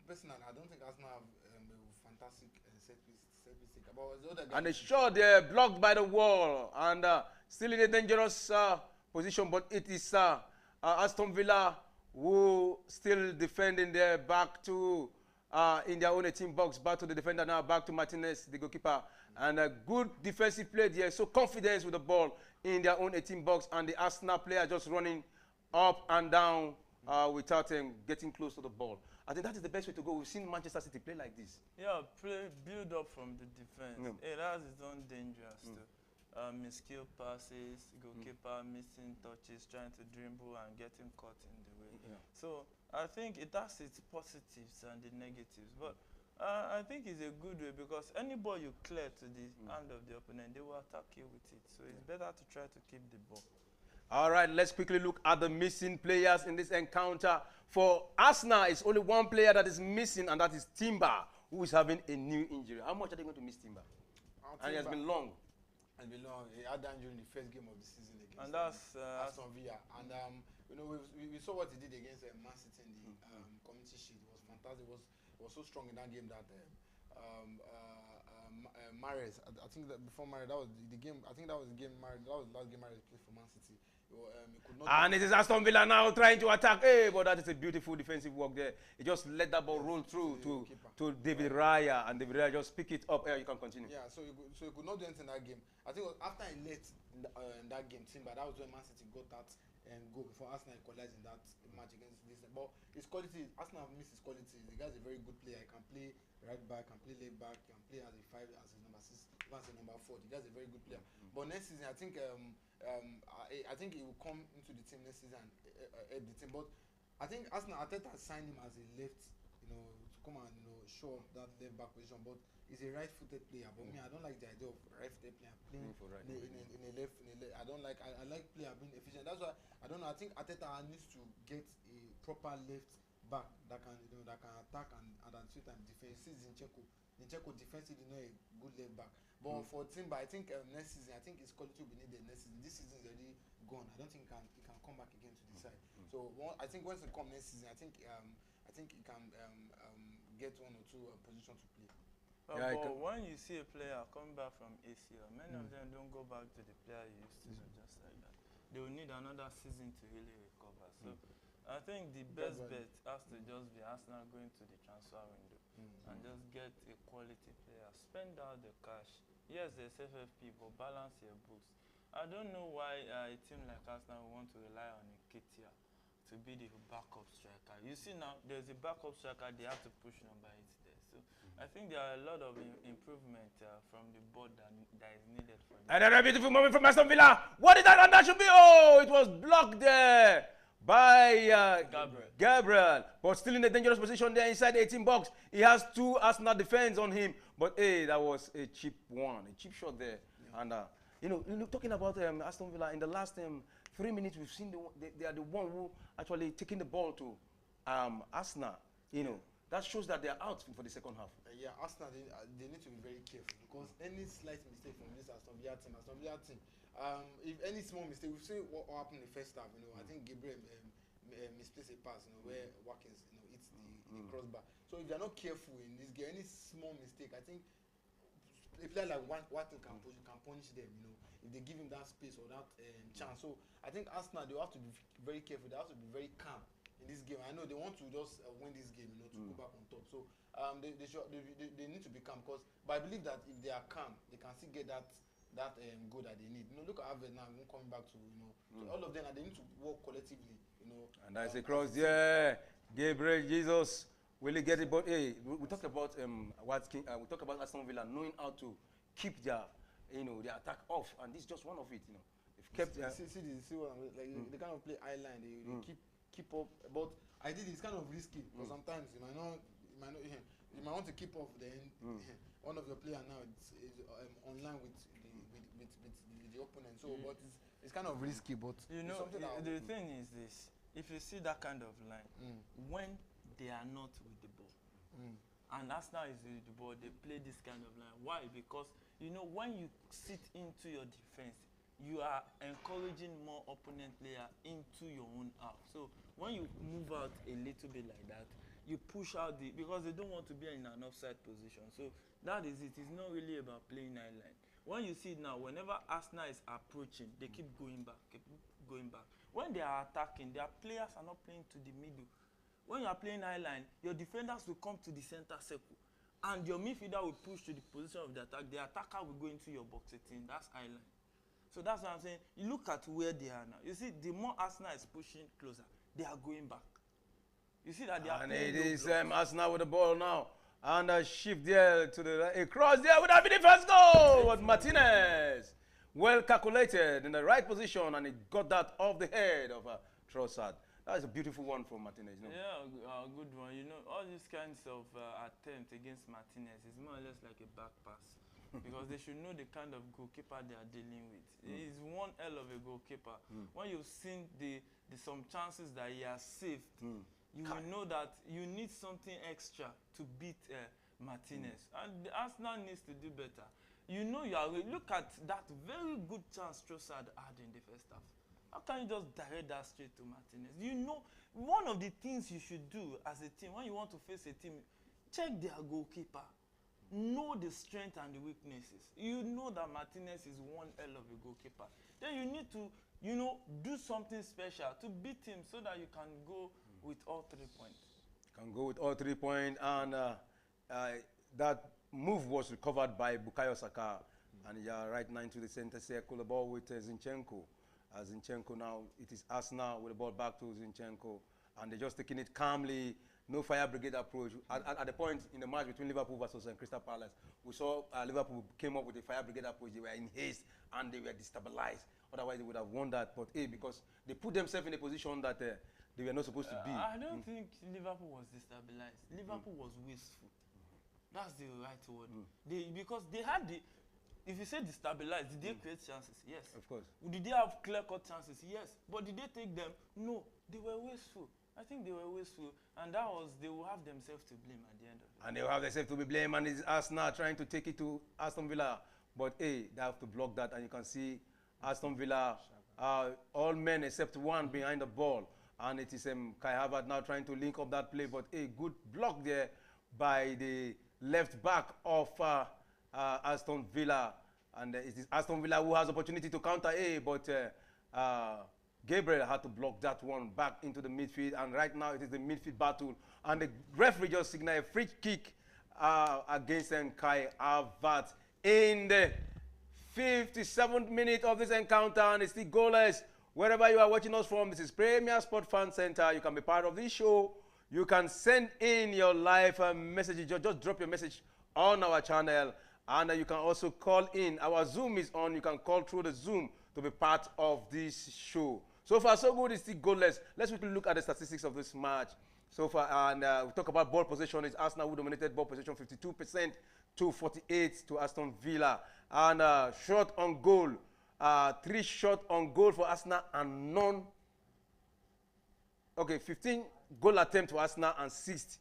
personally, I don't think Arsenal have a fantastic set piece taker. But it's Odegaard. And the shot there blocked by the wall and still in a dangerous position, but it is Aston Villa who still defending there, back to in their own 18 box, back to the defender now, back to Martinez, the goalkeeper, and a good defensive play there. So confidence with the ball in their own 18 box, and the Arsenal player just running up and down without getting close to the ball. I think that is the best way to go. We've seen Manchester City play like this. Yeah, build up from the defense. It has its own dangers too. Misskilled passes, goalkeeper missing touches, trying to dribble and getting caught in the way. Yeah. So I think it has its positives and the negatives, but I think it's a good way because any ball you clear to the hand of the opponent, they will attack you with it. So it's better to try to keep the ball. All right, let's quickly look at the missing players in this encounter. For Arsenal, it's only one player that is missing, and that is Timber, who is having a new injury. How much are they going to miss Timber? And it has been long. And belong. He had that injury in the first game of the season against And that's Aston Villa. And we saw what he did against Man City in the Community Shield. It was fantastic. It was so strong in that game that Mahrez. I think that before Mahrez, that was the game. I think that was the game Mahrez. That was the last game Mahrez played for Man City. He could not. And it is Aston Villa now trying to attack. Hey, but that is a beautiful defensive work there. He just let that ball roll through to David Raya, and David Raya just pick it up. You can continue. Yeah, so he could not do anything in that game. I think it was after he left in that game, Timber, that was when Man City got that goal before Arsenal equalized in that match against this. But his quality, Arsenal have missed his quality. The guy's a very good player. He can play right back, can play left back, can play as a 5, as a number 6, even as a number 4. The guy's a very good player. But next season, I think he will come into the team next season and help the team. But I think Arsenal Arteta signed him as a left, to come and show up that left back position. But he's a right-footed player. But me, I don't like the idea of right-footed player playing in a left. I don't like. I like player being efficient. That's why I don't know. I think Arteta needs to get a proper left back that can that can attack and at the same time defend. See Zinchenko defensively is not a good left back. But for Timber, I think next season, I think his quality will be needed next season. This season is already gone. I don't think he can come back again to the side. So I think once he comes next season, I think he can get 1 or 2 positions to play. But when you see a player coming back from ACL, many of them don't go back to the player you used to know just like that. They will need another season to really recover. So I think the best bet has to just be Arsenal going to the transfer window and just get a quality player. Spend out the cash. Yes, there's FFP, but balance your books. I don't know why a team like Arsenal will want to rely on Nketiah to be the backup striker. You see now, there's a backup striker, they have to push number 8 there. So I think there are a lot of improvement from the board that is needed for them. And a beautiful moment from Aston Villa. What is that? And that should be, it was blocked there by Gabriel. But still in a dangerous position there inside the 18 box. He has 2 Arsenal defense on him. But that was a cheap shot there. And talking about Aston Villa, in the last 3 minutes, we've seen they are the one who actually taking the ball to Arsenal. That shows that they are out for the second half. Arsenal, they need to be very careful because any slight mistake from this Aston Villa team, if any small mistake, we've seen what happened in the first half. I think Gabriel misplaced a pass, where Watkins, hits the crossbar. So if they're not careful in this game, any small mistake, I think a player like Watkins can punish them. If they give him that space or that chance. So I think Arsenal, they have to be very careful. They have to be very calm in this game. I know they want to just win this game, you know, to go back on top. So they need to be calm, because but I believe that if they are calm, they can still get that goal that they need. You know, look at Harvard now, coming back to, you know, to all of them, and they need to work collectively, you know. And that's across there. Gabriel Jesus really get it. But hey, we talked about we talked about Aston Villa knowing how to keep their their attack off, and this is just one of it. You know, they've kept. See what I'm like. They kind of play island. They keep up, but I did. It's kind of risky because sometimes you might want to keep up. Then one of your players now is online with the opponent. So, but it's kind of risky. But you know, the thing is this: if you see that kind of line, when they are not with the ball, and Arsenal is with the ball, they play this kind of line. Why? Because you know, when you sit into your defense, you are encouraging more opponent player into your own half. So when you move out a little bit like that, you push out because they don't want to be in an offside position. So that is it. It's not really about playing nine line. When you see now, whenever Arsenal is approaching, they keep going back, When they are attacking, their players are not playing to the middle. When you are playing high line, your defenders will come to the center circle, and your midfielder will push to the position of the attack. The attacker will go into your box 18. That's high line. So that's what I'm saying. You look at where they are now. You see, the more Arsenal is pushing closer, they are going back. You see that they are. And it is Arsenal with the ball now. And a shift there to the right. Across there would have been the first goal. But Martinez, well calculated in the right position, and he got that off the head of Trossard. That is a beautiful one from Martinez. You know? Yeah, a good one. You know, all these kinds of attempts against Martinez is more or less like a back pass. Because they should know the kind of goalkeeper they are dealing with. He's one hell of a goalkeeper. When you've seen some chances that he has saved, you will know that you need something extra to beat Martinez. And Arsenal needs to do better. You know, look at that very good chance Trossard had in the first half. How can you just direct that straight to Martinez? You know, one of the things you should do as a team, when you want to face a team, check their goalkeeper. Know the strength and the weaknesses. You know that Martinez is one hell of a goalkeeper. Then you need to, you know, do something special to beat him so that you can go with all 3 points. Can go with all 3 points, and that move was recovered by Bukayo Saka, and right now into the center circle, the ball with Zinchenko. Zinchenko now, it is Arsenal with the ball back to Zinchenko, and they're just taking it calmly. No fire brigade approach. At the point in the match between Liverpool versus Crystal Palace, we saw Liverpool came up with a fire brigade approach. They were in haste and they were destabilized. Otherwise, they would have won that. But because they put themselves in a position that they were not supposed to be. I don't think Liverpool was destabilized. Liverpool was wasteful. That's the right word. Because they had if you say destabilized, did they create chances? Yes. Of course. Did they have clear-cut chances? Yes. But did they take them? No. They were wasteful. I think they were wasteful, and they will have themselves to blame at the end of it. And they will have themselves to be blamed, and it's Arsenal trying to take it to Aston Villa. But hey, they have to block that, and you can see Aston Villa, all men except one behind the ball. And it is Kai Havertz now trying to link up that play, but a good block there by the left back of Aston Villa. And it is Aston Villa who has opportunity to counter but Gabriel had to block that one back into the midfield, and right now it is the midfield battle, and the referee just signaled a free kick against Kai Havertz in the 57th minute of this encounter, and it's still goalless. Wherever you are watching us from, this is Premier Sport Fan Center. You can be part of this show. You can send in your live messages. Just drop your message on our channel, and you can also call in. Our Zoom is on. You can call through the Zoom to be part of this show. So far, so good. It's still goalless. Let's quickly look at the statistics of this match. So far, and we talk about ball possession. It's Arsenal who dominated ball possession 52% to 48% to Aston Villa. And shot on goal, 3 shots on goal for Arsenal and none. Okay, 15 goal attempts for Arsenal and 6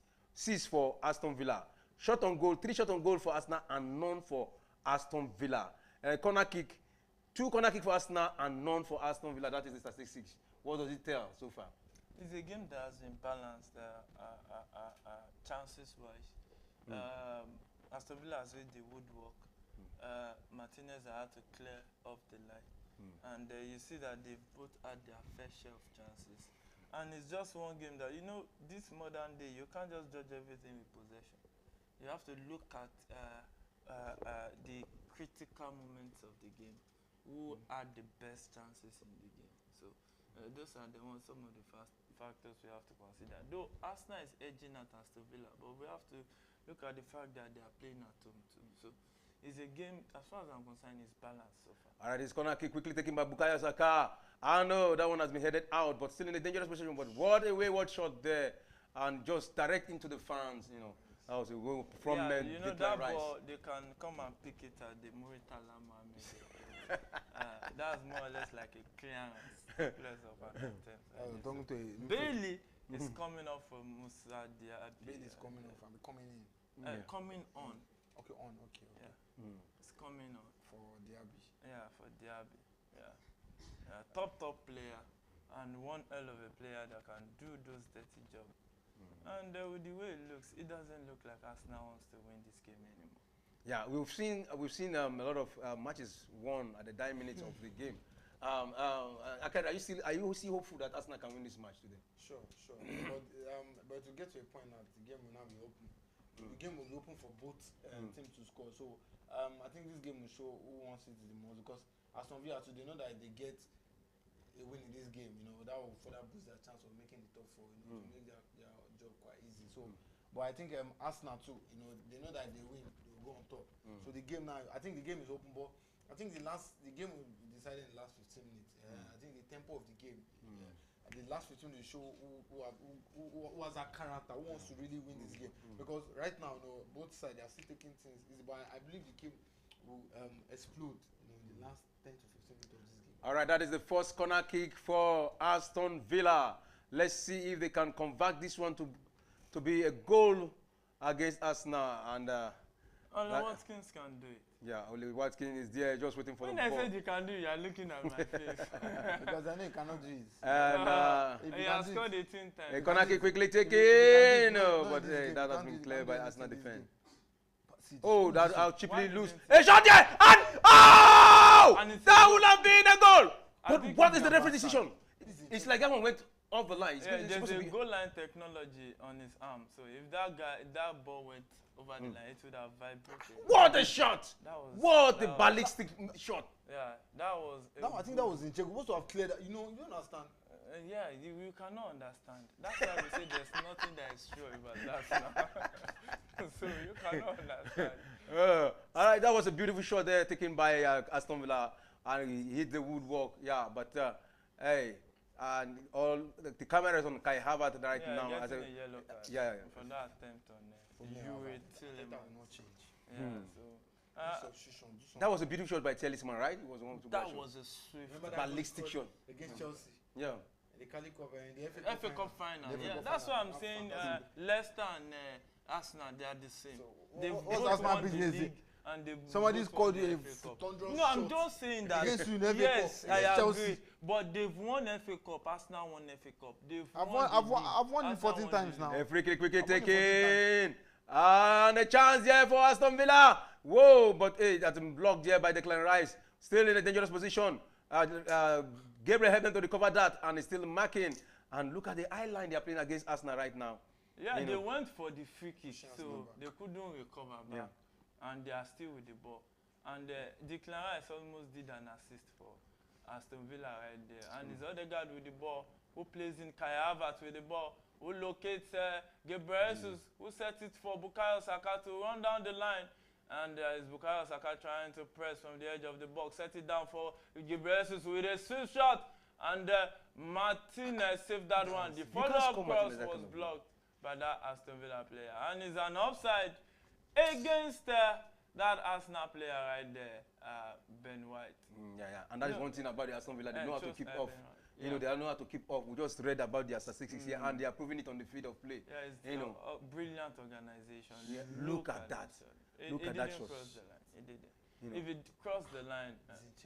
for Aston Villa. Shot on goal, 3 shots on goal for Arsenal and none for Aston Villa. Corner kick. 2 corner kicks for Arsenal and none for Aston Villa. That is the statistics. What does it tell so far? It's a game that has been balanced chances-wise. Aston Villa has made the woodwork. Martinez had to clear off the line. And you see that they've both had their fair share of chances. and it's just one game that, you know, this modern day, you can't just judge everything with possession. You have to look at the critical moments of the game. Who had the best chances in the game? So those are the ones, some of the factors we have to consider. Though Arsenal is edging at Aston Villa, but we have to look at the fact that they are playing at home too. So it's a game, as far as I'm concerned, is balanced so far. All right, this corner kick quickly taken by Bukayo Saka. I know that one has been headed out, but still in a dangerous position. But what a wayward shot there, and just direct into the fans. You know, that was a goal from you know that Rice. ball, they can come and pick it at the Murita Lama. That's more or less like a clearance. Bailey is coming off for Musa Diaby. Bailey is coming off and coming in. Coming on. Okay, on. Okay. Yeah. It's coming on. For Diaby. Yeah, for Diaby. Yeah. Top player, and one hell of a player that can do those dirty jobs. And with the way it looks, it doesn't look like Arsenal wants to win this game anymore. Yeah, we've seen a lot of matches won at the dying minutes of the game. Akad, are you still hopeful that Arsenal can win this match today? Sure. but to get to a point that the game will now be open. The game will be open for both teams to score. So I think this game will show who wants it the most, because Aston Villa, so they know that if they get a win in this game, you know, that will further boost their chance of making the top four, you know, to make their job quite easy. So, but I think Arsenal too, you know, they know that if they win, they will go on top. So the game now, I think the game is open, but I think the game will be decided in the last 15 minutes. I think the tempo of the game, the last 15 minutes show who has that character, who wants to really win this game. Because right now, you know, both sides are still taking things easy, but I believe the game will explode, you know, in the last 10 to 15 minutes of this game. All right, that is the first corner kick for Aston Villa. Let's see if they can convert this one to be a goal against Arsenal. And only Watkins can do it. Yeah, only Watkins is there just waiting for when the ball. When I said you can do it, you are looking at my face. Because I know you cannot do it. And he has scored 18 times. A corner kick quickly taken. But that has been cleared by Arsenal defense. Oh, that how cheaply loose. A shot there! And that would have been a goal! But what is the referee decision? It's like that one went off the line. There's a goal line technology on his arm. So if that ball went over the line, it would have vibrated. What a shot! What a ballistic shot! Yeah, that was. I think that was in check. We must have cleared that. You know, you don't understand. Yeah, you cannot understand. That's why we say there's nothing that is sure about that now. So you cannot understand. All right, that was a beautiful shot there taken by Aston Villa, and he hit the woodwork. Yeah, but hey, and all the camera is on Kai Havertz right now. Getting a yellow card. Yeah. For that attempt on that will not change. So that was a beautiful shot by Talisman, right? It was one to that was a swift ballistic shot against Chelsea. Yeah. The Calico in the FA Cup final. Yeah, that's why I'm saying Leicester and Arsenal, they are the same. They've both won the league. And somebody's called you a thunderous. No, I'm just saying that. Yes, I agree. But they've won FA Cup. Arsenal won FA Cup. I've won it 14 times now. A free kick quickly taken. And a chance here for Aston Villa. Whoa, but hey, that's been blocked there by Declan Rice. Still in a dangerous position. Gabriel helped them to recover that and is still marking. And look at the eye line they are playing against Arsenal right now. Yeah, they went for the free kick, so they couldn't recover back. And they are still with the ball. And Declan Rice almost did an assist for Aston Villa right there. And his other guy with the ball, who plays in Kai Havertz with the ball, who locates Gabriel Jesus, who sets it for Bukayo Saka to run down the line. And is Bukayo Saka trying to press from the edge of the box, set it down for Gabriel Jesus with a swift shot. And Martinez saved that one. The follow-up cross was blocked by that Aston Villa player. And it's an offside against that Arsenal player right there, Ben White. And that is one thing about the Aston Villa. They know how to keep off. You know, they know how to keep up. We just read about their statistics here, and they are proving it on the field of play. Yeah, it's a brilliant organization. Yeah, look at that. Look at that shot. Cross the line. It didn't. If it crossed the line,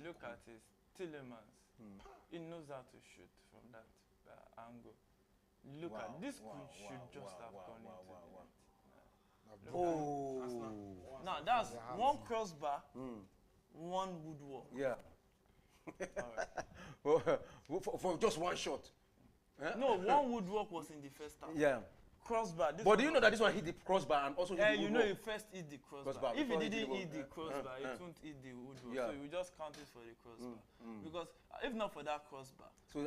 look at his Tillemans. He knows how to shoot from that angle. Look at this should just have gone into the net. Now that's one crossbar, one woodwork. Yeah. All right. for just one shot. No, one woodwork was in the first half. Yeah. Crossbar. But do you know that this one hit the crossbar and also hit the you woodwork? know, he first hit the crossbar. If he didn't hit the crossbar, it won't hit the woodwork. Yeah. So we just count it for the crossbar. Because if not for that crossbar, So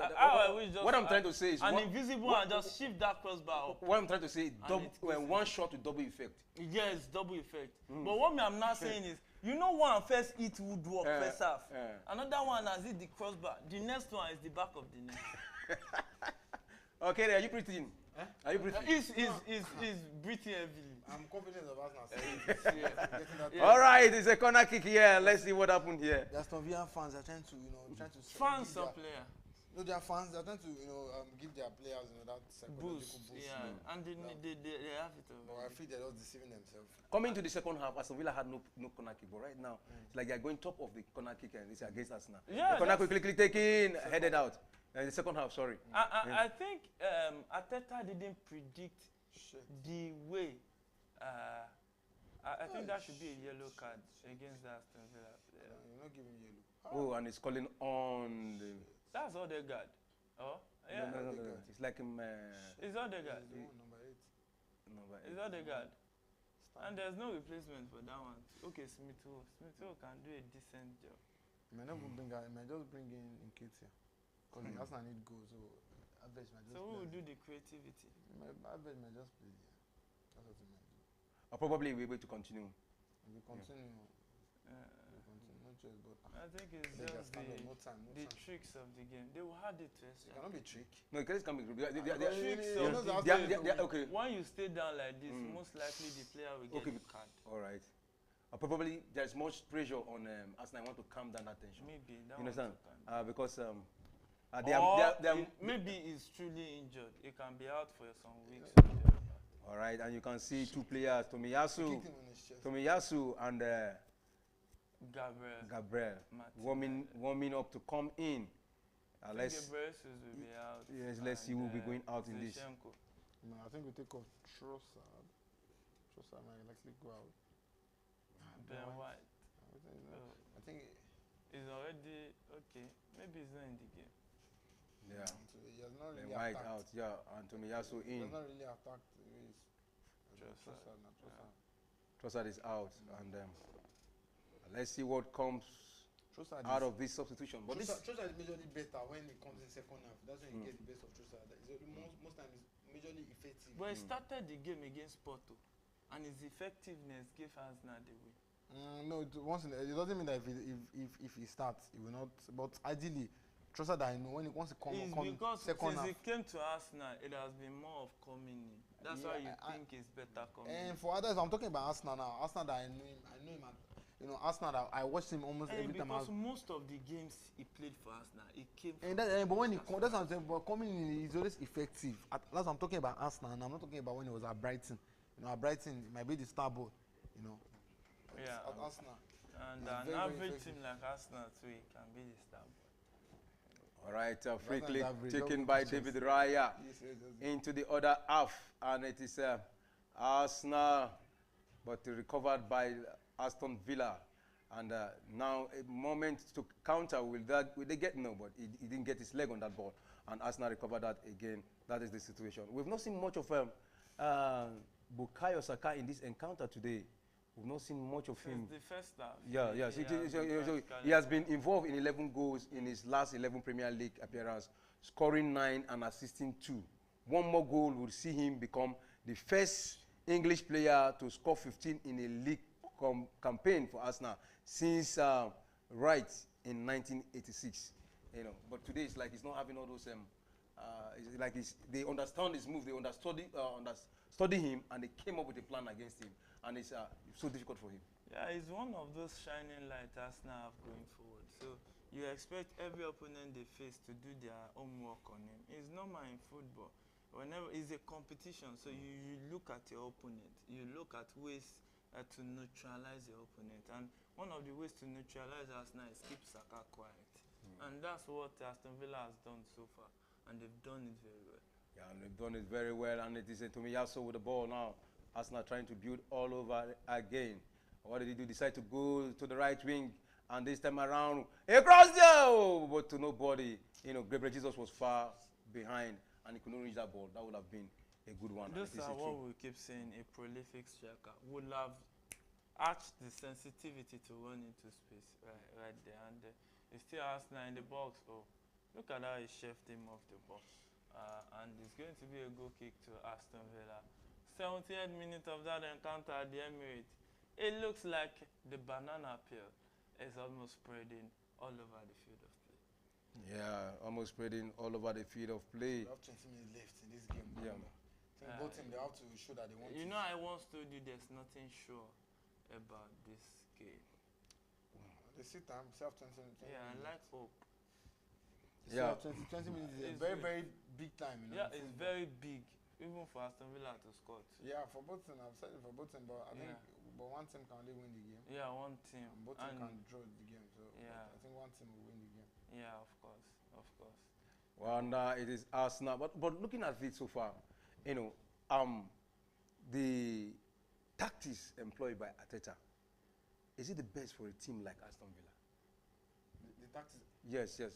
what I'm trying to say is an invisible and just shift that crossbar up. What I'm trying to say is one shot to double effect. Yes, double effect. But what I'm now saying is, you know, one first hit woodwork first half. Another one has hit the crossbar. The next one is the back of the net. Okay, are you breathing? Are you breathing? He's breathing heavily. I'm confident of Arsenal. All right, it's a corner kick here. Let's see what happened here. The Aston Villa fans are trying to, fans or player. No, their fans. They're trying to, give their players, that psychological boost. Yeah, and they have it. But I feel they're just deceiving themselves. Coming to the second half, Aston Villa had no corner kick, but right now it's like they're going top of the corner kick and it's against Arsenal. Yeah, the corner quickly taken, headed out. The second half, sorry. I think Arteta didn't predict the way. I think that should be a yellow card against the Aston Villa player. You're not giving yellow. Oh, and it's calling on the. That's Odegaard. Oh, yeah. No. It's like It's Odegaard. Number 8. It's Odegaard. And there's no replacement for that one. Okay, Smith Rowe can do a decent job. He might just bring in Nketiah. Because Arsenal need goals, so Average might just So who will do the creativity? Average might just play there. That's what he might do. I'll probably be able to continue. We continue. No choice, but I think it's just the tricks of the game. They will hard it to it extra. cannot be trick. No, it can't be. Okay. When you stay down like this, most likely the player will get the card. All right. Probably there's much pressure on Arsenal. I want to calm down that tension. Maybe. You understand? Because maybe he's truly injured. He can be out for some weeks. All right, and you can see two players, Tomiyasu and Gabriel warming up to come in. Let's will be out. Yes, let's see who will be going out in this. I think we take off Trossard. Trossard might likely go out. Ben White. I think he's already okay. Maybe he's not in the game. Yeah. He has not really White attacked. out, yeah, and Tomiyasu in. He has not really attacked. Trossard is out, and let's see what comes out of this substitution. But Trossard is majorly better when it comes in second half. That's when you get the best of Trossard. Most times it's majorly effective. But he started the game against Porto, and his effectiveness gave Arsenal the win. No, it doesn't mean that if he starts, he will not. But ideally, Trossard, I know once he comes second half. Since he came to Arsenal, it has been more of coming in. That's why you think it's better coming in. And for others, I'm talking about Arsenal now. Arsenal that I know him at, Arsenal that I watched him almost every time. Because most of the games he played for Arsenal, he came. But when that's what I'm saying. But coming in, he's always effective. That's what I'm talking about Arsenal, and I'm not talking about when he was at Brighton. At Brighton, it might be the star boy. Yeah. At Arsenal. And an average team like Arsenal too, he can be the star boy. All right, free click taken by David Raya into the other half, and it is Arsenal, but recovered by Aston Villa. And now a moment to counter. Will they get? No, but he didn't get his leg on that ball, and Arsenal recovered that again. That is the situation. We've not seen much of Bukayo Saka in this encounter today. We've not seen much of him. The first half. Yeah. He has been involved in 11 goals in his last 11 Premier League appearance, scoring 9 and assisting 2. One more goal would see him become the first English player to score 15 in a league campaign for Arsenal since Wright in 1986. But today it's like he's not having all those. It's like they understand his move. They study him, and they came up with a plan against him. And it's so difficult for him. Yeah, he's one of those shining lights Arsenal have going forward. So you expect every opponent they face to do their homework on him. It's normal in football. Whenever it's a competition, so you look at your opponent. You look at ways to neutralize your opponent. And one of the ways to neutralize Arsenal is keep Saka quiet. And that's what Aston Villa has done so far. And they've done it very well. Yeah, and they've done it very well. And it is Tomiyasu with the ball now. Arsenal trying to build all over again. What did he do? Decide to go to the right wing, and this time around, across there, but to nobody. Gabriel Jesus was far behind, and he could not reach that ball. That would have been a good one. Those are what we keep saying, a prolific striker would have arched the sensitivity to run into space right there. And he still has now in the box. Oh, look at how he chefed him off the ball. And it's going to be a goal kick to Aston Villa. 70th minute of that encounter at the Emirates. It looks like the banana peel is almost spreading all over the field of play. Yeah, almost spreading all over the field of play. We have 20 minutes left in this game. Yeah. I think both teams, they have to show that they want You to. know, I once told you there's nothing sure about this game. They see time, they have 20 minutes. Yeah, I like hope. They Yeah. have 20 minutes is a It's very, good. very big time. You know, Yeah, it's very big, even for Aston Villa to score too. Yeah, for both teams, I've said it for both teams, but I think Yeah. but one team can only win the game. Yeah, one team. And both teams can draw the game. So Yeah. I think one team will win the game. Yeah, of course, of course. Well, and it is Arsenal. But looking at it so far, you know, the tactics employed by Arteta, is it the best for a team like Aston Villa? The tactics. Yes, yes.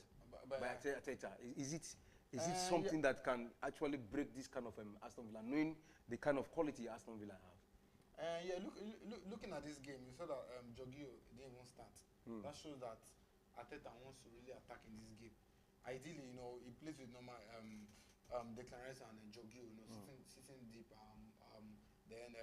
But By Arteta, is it something that can actually break this kind of Aston Villa, knowing the kind of quality Aston Villa have? Yeah, looking at this game, you saw that Jorginho didn't even start. That shows that Arteta wants to really attack in this game. Ideally, you know, he plays with normal Declan Rice and Jorginho, you know, sitting deep. Then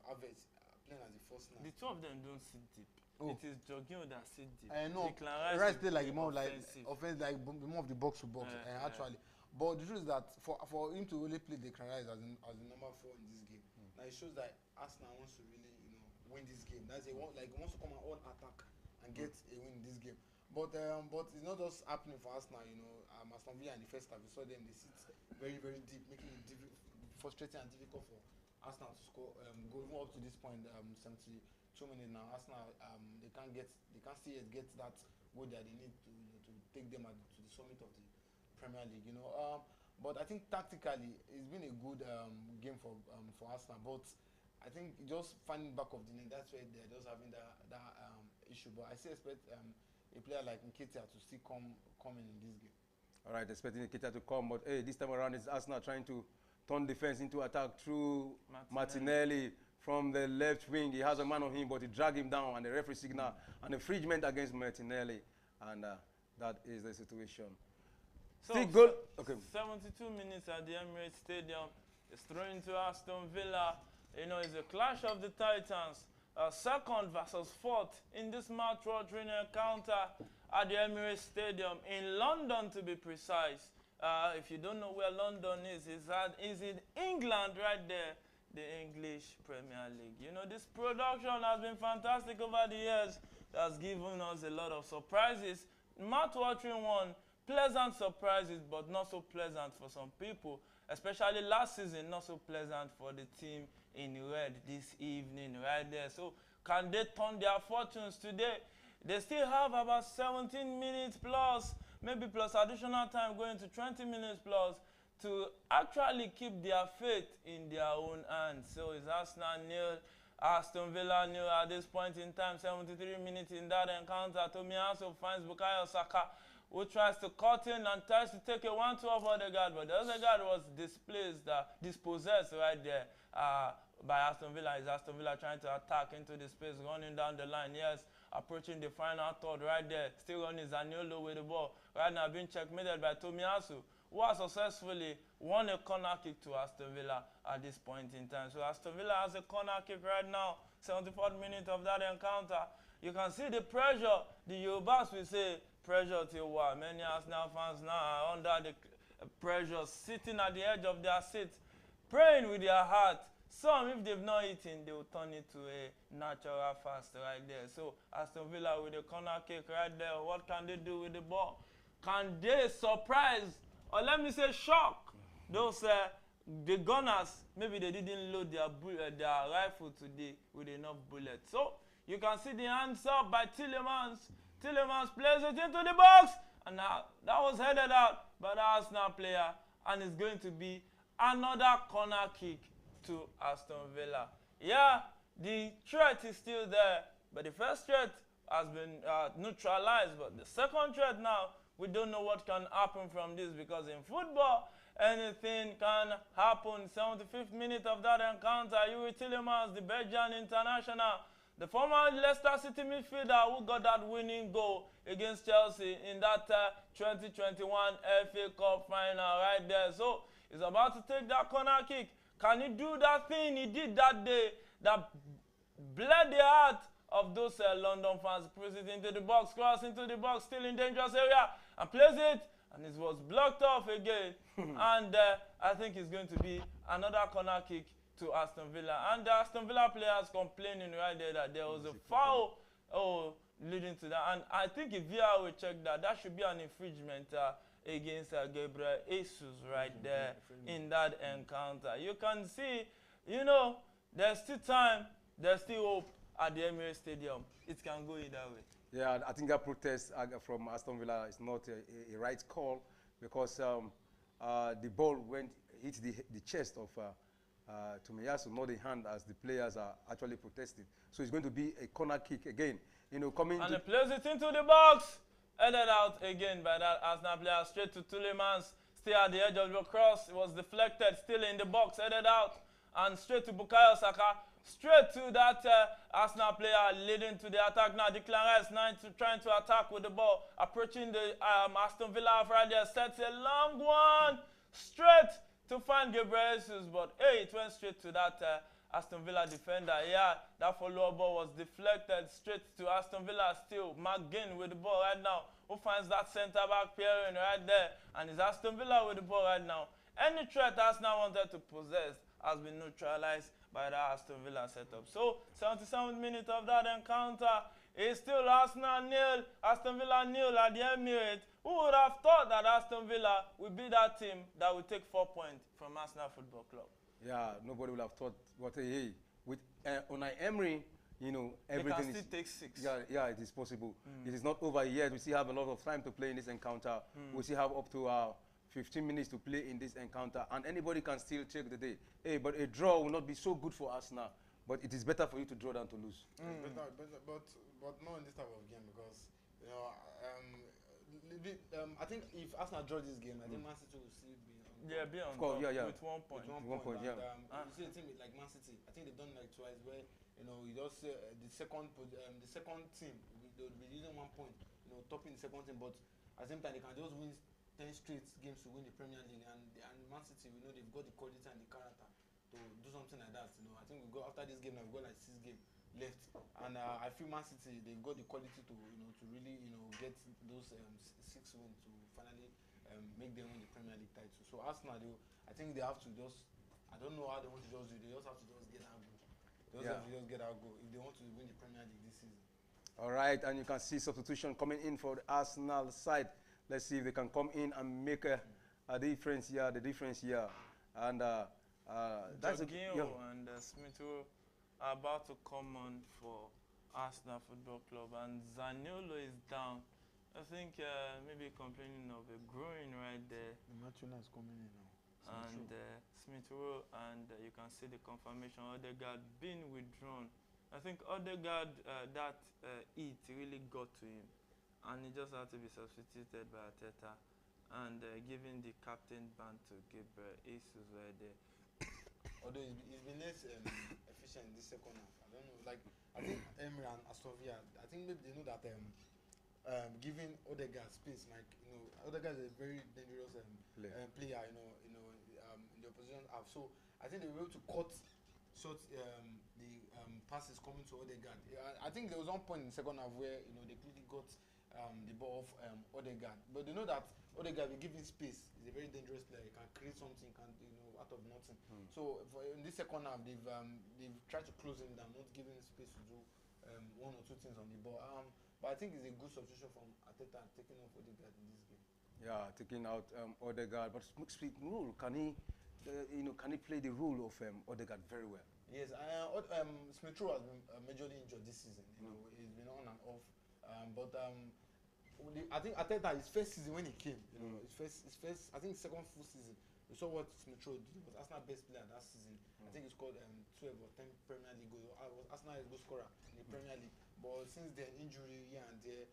Havertz playing as the first The nine. two of them don't sit deep. Oh. It is Jorginho that sit deep. No, Declan Rice is play like more like offensive. offense, like more of the box to box. Actually, but the truth is that for him to really play Declan Rice as the number 4 in this game, now it shows that Arsenal wants to really, you know, win this game. That's he wants to come out on attack and get a win in this game. But it's not just happening for Arsenal. You know, Aston Villa in the first half, you saw them, they sit very, very deep, making it frustrating and difficult for Arsenal to score going up to this point. 72 minutes now, Arsenal they can't still yet get that goal that they need to, you know, to take them to the summit of the Premier League. You know, but I think tactically it's been a good game for Arsenal. But I think just finding back of the net, that's where they're just having that issue. But I still expect a player like Nketiah to still come in this game. All right, expecting Nketiah to come, but hey, this time around it's Arsenal trying to turn defense into attack through Martinelli from the left wing. He has a man on him, but he dragged him down, and the referee signal an infringement against Martinelli, and that is the situation. So, Still good. Okay. 72 minutes at the Emirates Stadium. It's thrown to Aston Villa. You know, it's a clash of the Titans. Second versus fourth in this mouth-watering encounter at the Emirates Stadium in London, to be precise. If you don't know where London is in England right there, the English Premier League. You know, this production has been fantastic over the years. It has given us a lot of surprises. Mouth-watering one, pleasant surprises, but not so pleasant for some people. Especially last season, not so pleasant for the team in red this evening right there. So can they turn their fortunes today? They still have about 17 minutes plus, maybe plus additional time going to 20 minutes plus to actually keep their faith in their own hands. So it's Arsenal 0, Aston Villa 0 at this point in time. 73 minutes in that encounter. Tomiyasu finds Bukayo Saka, who tries to cut in and tries to take a 1-2 off Odegaard, but the Odegaard was dispossessed right there by Aston Villa. Is Aston Villa trying to attack into the space, running down the line? Yes, approaching the final third right there. Still running Zaniolo with the ball. Right now being checkmated by Tomiyasu, who has successfully won a corner kick to Aston Villa at this point in time. So Aston Villa has a corner kick right now, 74th minute of that encounter. You can see the pressure. The Yorubas will say, pressure till what? Many Arsenal fans now are under the pressure, sitting at the edge of their seats, praying with their heart. Some, if they've not eaten, they will turn it to a natural fast right there. So Aston Villa with the corner kick right there. What can they do with the ball? Can they surprise, or let me say shock, those the gunners? Maybe they didn't load their rifle today with enough bullets. So you can see the hands up by Tielemans. Tielemans plays it into the box, and now that was headed out by the Arsenal player, and it's going to be another corner kick to Aston Villa. Yeah, the threat is still there, but the first threat has been neutralized, but the second threat now, we don't know what can happen from this, because in football, anything can happen. 75th minute of that encounter, Yuri Tillemans, the Belgian international, the former Leicester City midfielder who got that winning goal against Chelsea in that 2021 FA Cup final right there. So he's about to take that corner kick. Can he do that thing he did that day that bled the heart of those London fans? Puts it into the box, cross into the box, still in dangerous area, and plays it, and it was blocked off again. And I think it's going to be another corner kick to Aston Villa. And the Aston Villa players complaining right there that there was a foul leading to that. And I think if VR will check that, that should be an infringement against Gabriel Jesus right there in that encounter. You can see, you know, there's still time, there's still hope at the Emirates Stadium. It can go either way. Yeah, I think that protest from Aston Villa is not a right call, because the ball hit the chest of Tomiyasu, not the hand, as the players are actually protesting. So it's going to be a corner kick again. You know, coming and he plays it into the box. Headed out again by that Arsenal player, straight to Tillemans, still at the edge of the cross. It was deflected, still in the box, headed out, and straight to Bukayo Saka, straight to that Arsenal player leading to the attack now. Declan Rice now trying to attack with the ball, approaching the Aston Villa right there, sets a long one, straight to find Gabriel Jesus, but hey, it went straight to that Aston Villa defender. Yeah, that follow-up ball was deflected straight to Aston Villa still. McGinn with the ball right now, who finds that centre-back pairing right there, and it's Aston Villa with the ball right now. Any threat Arsenal wanted to possess has been neutralized by the Aston Villa setup. So, 77th minute of that encounter, it's still Arsenal 0, Aston Villa 0 at the Emirates. Who would have thought that Aston Villa would be that team that would take 4 points from Arsenal Football Club? Yeah, nobody would have thought. But hey, with Unai Emery, you know, everything they can still take 6. Yeah, it is possible. It is not over yet. We still have a lot of time to play in this encounter. We still have up to 15 minutes to play in this encounter, and anybody can still take the day. Hey, but a draw will not be so good for Arsenal. But it is better for you to draw than to lose. Better, but not in this type of game, because you know, I think if Arsenal draw this game, I think Man City will still be on top. Yeah, be on top, top with 1 point. With 1 point, yeah. You see a team like Man City, I think they've done like twice where, you know, you just the second team they'll be using 1 point, you know, topping the second team, but at the same time they can just win 10 straight games to win the Premier League, and Man City, we know they've got the quality and the character to do something like that. You know, I think we go after this game now, we've got like 6 games left, and I feel Man City, they've got the quality to, you know, to really, you know, get those 6 wins to finally make them win the Premier League title. So Arsenal, I think they have to just, I don't know how they want to just do it, they just have to just get out goal. They just have to just get out goal if they want to win the Premier League this season. All right, and you can see substitution coming in for the Arsenal side. Let's see if they can come in and make a difference here, And that's Jorginho and Smith are about to come on for Arsenal Football Club, and Zaniolo is down. I think maybe complaining of a groin right there. Matuna is coming in now. And Smith Rowe, and you can see the confirmation Odegaard being withdrawn. I think Odegaard, that heat really got to him, and he just had to be substituted by Arteta, and giving the captain band to Gabriel Jesus right there. Although he's been less efficient in this second half. I don't know, like, I think Emery and Aston Villa, I think maybe they know that giving Odegaard space, like, you know, Odegaard is a very dangerous player, you know, in the opposition half. So I think they were able to cut short the passes coming to Odegaard. I think there was one point in the second half where, you know, they quickly got the ball off Odegaard, but they know that Odegaard will give him space. He's a very dangerous player. He can create something, can, you know, out of nothing. So in this second half, they've tried to close him down, not giving him space to do 1 or 2 things on the ball. But I think it's a good substitution from Arteta taking off Odegaard in this game. Yeah, taking out Odegaard. But Smith Rowe, can he play the role of Odegaard very well? Yes, Smith Rowe has been majorly injured this season. You know, he's been on and off. But I think Arteta, his first season when he came, you know, his first, I think second full season, we saw what Smith Rowe did. He was Arsenal best player that season. I think he scored 12 or 10 Premier League goals. I was Arsenal's goal scorer in the Premier League. But since then, injury here and there,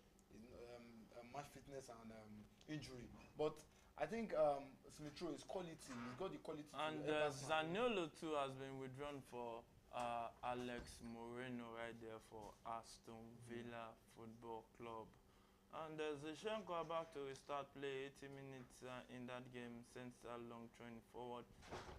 match fitness and injury. But I think Smith Rowe is quality. He's got the quality. And Zaniolo too has been withdrawn for Alex Moreno right there for Aston Villa Football Club. And Zinchenko about to restart play 80 minutes in that game, sends a long train forward,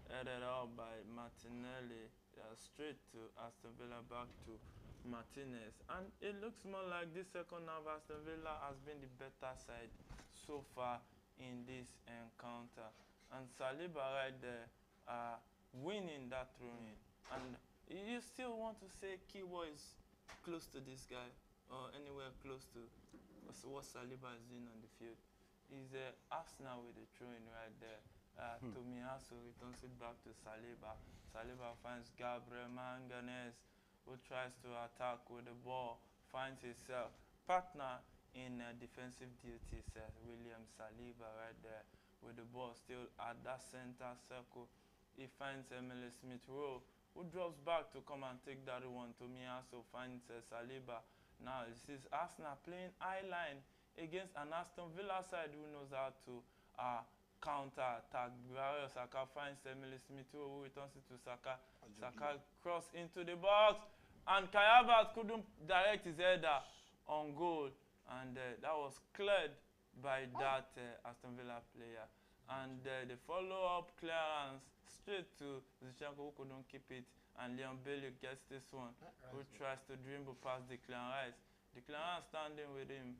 headed out by Martinelli, straight to Aston Villa, back to Martinez. And it looks more like this second half Aston Villa has been the better side so far in this encounter. And Saliba right there winning that throw-in. And you still want to say Kiwo is close to this guy or anywhere close to what Saliba is doing on the field. He's Arsenal with the throw-in right there. Tomiyasu returns it back to Saliba. Saliba finds Gabriel Manganese, who tries to attack with the ball, finds his partner in defensive duties, William Saliba right there with the ball still at that center circle. He finds Emile Smith Rowe, who drops back to come and take that one. Tomiyasu finds Saliba. Now this is Arsenal playing high line against an Aston Villa side who knows how to counter-attack. Bukayo Saka finds Emile Smith Rowe, who returns it to Saka. Saka cross into the box, and Kai Havertz couldn't direct his header on goal, and that was cleared by that Aston Villa player. And the follow-up clearance straight to Zinchenko, who couldn't keep it, and Leon Bailey gets this one, who tries to dribble past Declan Rice. Declan Rice standing with him,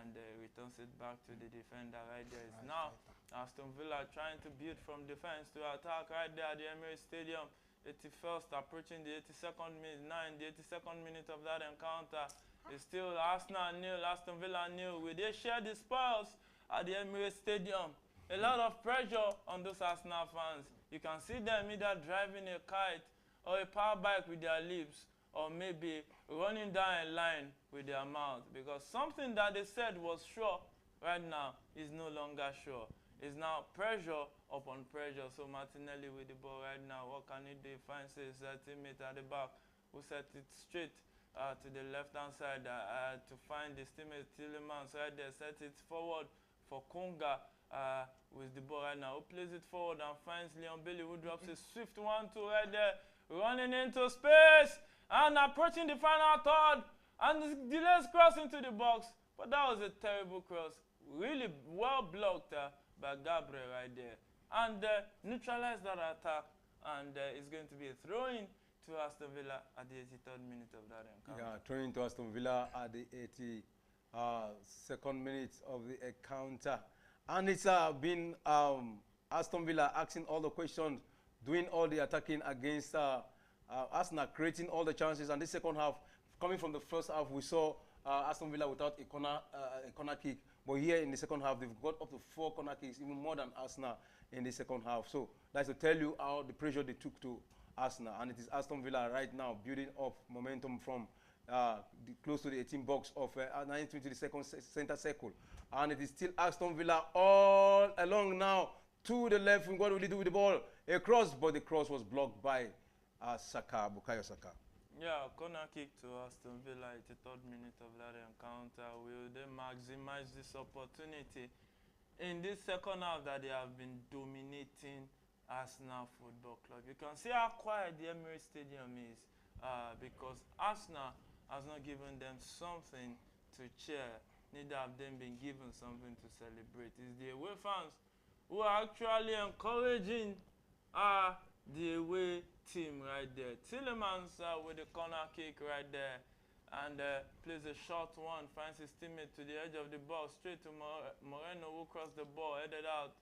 and returns it back to the defender right there. It's now Aston Villa trying to build from defense to attack right there at the Emirates Stadium. 81st, approaching the 82nd minute. Now in the 82nd minute of that encounter, it's still Arsenal nil, Aston Villa nil. Will they share the spoils at the Emirates Stadium? A lot of pressure on those Arsenal fans. You can see them either driving a kite or a power bike with their lips, or maybe running down a line with their mouth, because something that they said was sure right now is no longer sure. It's now pressure upon pressure. So Martinelli with the ball right now, what can he do? He finds his teammate at the back, who set it straight to the left-hand side to find his teammate Tielemans right there, set it forward for Kunga with the ball right now, who plays it forward and finds Leon Bailey, who drops a swift 1-2 right there, running into space and approaching the final third, and delays cross into the box. But that was a terrible cross, really well blocked by Gabriel right there, and neutralized that attack, and it's going to be a throw-in to Aston Villa at the 83rd minute of that encounter. Yeah, throw-in to Aston Villa at the 82nd minute of the encounter. And it's been Aston Villa asking all the questions, doing all the attacking against Arsenal, creating all the chances. And this second half, coming from the first half, we saw Aston Villa without a corner kick. But here in the second half, they've got up to 4 corner kicks, even more than Arsenal in the second half. So that's to tell you how the pressure they took to Arsenal. And it is Aston Villa right now building up momentum from close to the 18 box of 19 to the second center circle. And it is still Aston Villa all along now to the left. What will he do with the ball? A cross, but the cross was blocked by Saka, Bukayo Saka. Yeah, corner kick to Aston Villa at the 3rd minute of that encounter. Will they maximize this opportunity in this second half that they have been dominating Arsenal Football Club? You can see how quiet the Emirates Stadium is because Arsenal has not given them something to cheer. Neither have them been given something to celebrate. It's the away fans who are actually encouraging the away team right there. Tielemans with the corner kick right there, and plays a short one, finds his teammate to the edge of the box, straight to Moreno, who crossed the ball, headed out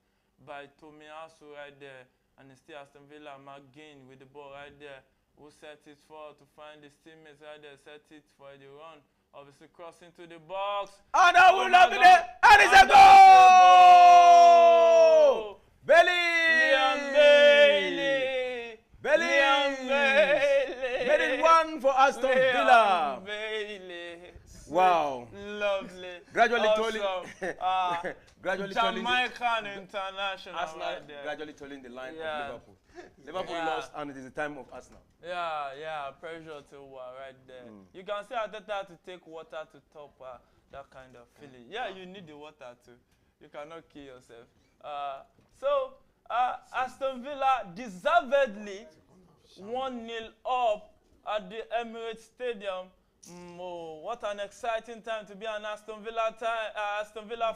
by Tomiyasu right there, and it's still Aston Villa. McGinn with the ball right there, who set it forward to find his teammates right there, set it for the run, obviously cross into the box. And that will not be there, and it's a goal! Liam Bailey! Made it 1 for Aston Villa. Bailey. Wow. Lovely. Gradually awesome. gradually Jamaican international Arsenal right there. gradually tolling the line of Liverpool. Liverpool lost, and it is the time of Arsenal. Yeah, pressure to right there. You can see Arteta to take water to top that kind of feeling. Yeah, you need the water too. You cannot kill yourself. Aston Villa deservedly 1-0 up at the Emirates Stadium. Oh, what an exciting time to be an Aston Villa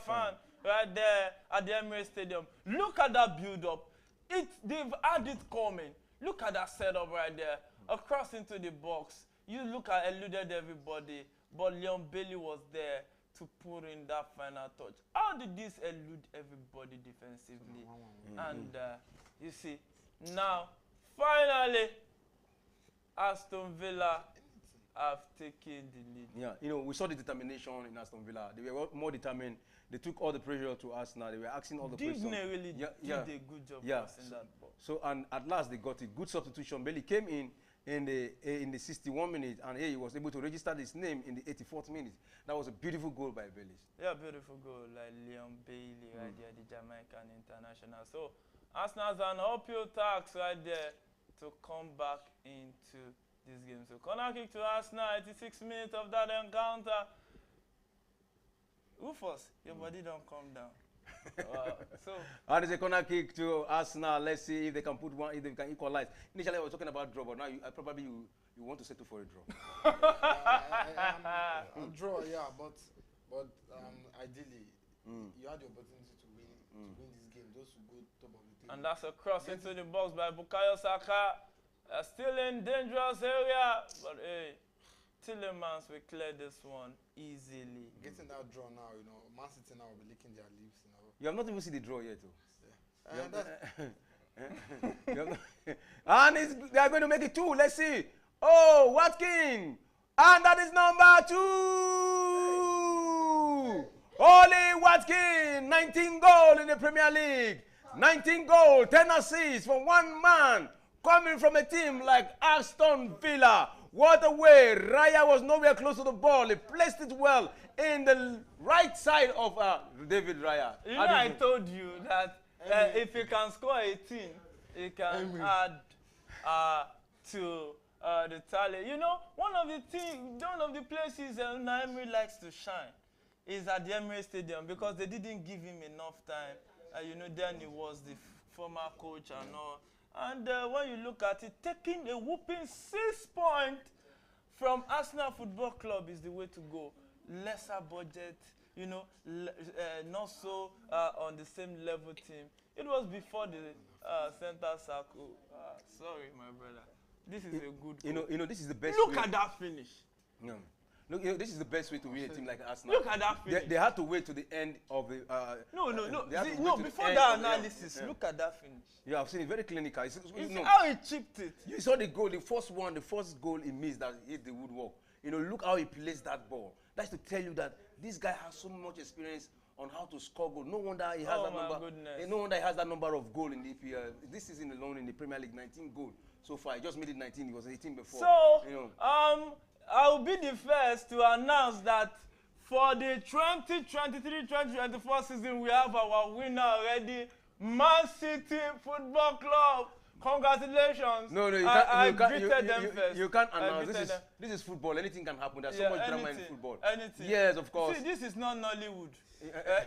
fan right there at the Emirates Stadium. Look at that build-up. They've had it coming. Look at that setup right there. Across into the box. You look at eluded everybody, but Leon Bailey was there to put in that final touch. How did this elude everybody defensively? And you see, now, finally, Aston Villa have taken the lead. Yeah, you know, we saw the determination in Aston Villa. They were more determined. They took all the pressure to Arsenal. They were asking all the questions. Disney really did a good job passing that ball. So, and at last they got it. Good substitution. Bailey came in the 61 minutes, and he was able to register his name in the 84th minute. That was a beautiful goal by Bailey. Yeah, beautiful goal, like Leon Bailey right there, the Jamaican international. So Arsenal has an uphill task right there to come back into this game. So corner kick to Arsenal, 86 minutes of that encounter. Rufus, your body don't come down. And it's a corner kick to Arsenal. Let's see if they can put one, if they can equalize. Initially, I was talking about draw, but now you want to settle for a draw. A draw, yeah, but ideally, you had the opportunity to win this game, just to go top of the table. And that's a cross into the box by Bukayo Saka. Still in dangerous area, but hey, Tillemans will clear this one easily. Getting that draw now, you know, Man City now will be licking their lips, you know. You have not even seen the draw yet, though. Yeah. And they are going to make it 2. Let's see. Oh, Watkins. And that is number 2. Oli Watkins, 19 goals in the Premier League. 19 goals, 10 assists for one man coming from a team like Aston Villa. What a way. Raya was nowhere close to the ball. He placed it well in the right side of David Raya. You know, I told you that if he can score 18, he can add to the tally. You know, one of the places Naomi likes to shine is at the Emirates Stadium because they didn't give him enough time. You know, then he was the former coach and all. And when you look at it, taking a whooping 6 points from Arsenal Football Club is the way to go. Lesser budget, you know, not so on the same level team. It was before the center circle. Sorry, my brother. This is a good. You know, this is the best. Look at that finish. No. Look, you know, this is the best way to win a team like Arsenal. Look at that finish. They had to wait to the end of the. No. Before that analysis, look at that finish. Yeah, I've seen it very clinical. You know how he chipped it. You saw the goal, the first goal he missed that hit the woodwork. You know, look how he placed that ball. That's to tell you that this guy has so much experience on how to score goal. No wonder he has that number. Goodness. No wonder he has that number of goals in the EPL. This season alone in the Premier League, 19 goals so far. He just made it 19. He was 18 before. So, you know. I'll be the first to announce that for the 2023-2024 season, we have our winner already, Man City Football Club. Congratulations. No, you can't. You can't announce. This is football. Anything can happen. There's so much drama in football. Anything. Yes, of course. See, this is not Nollywood.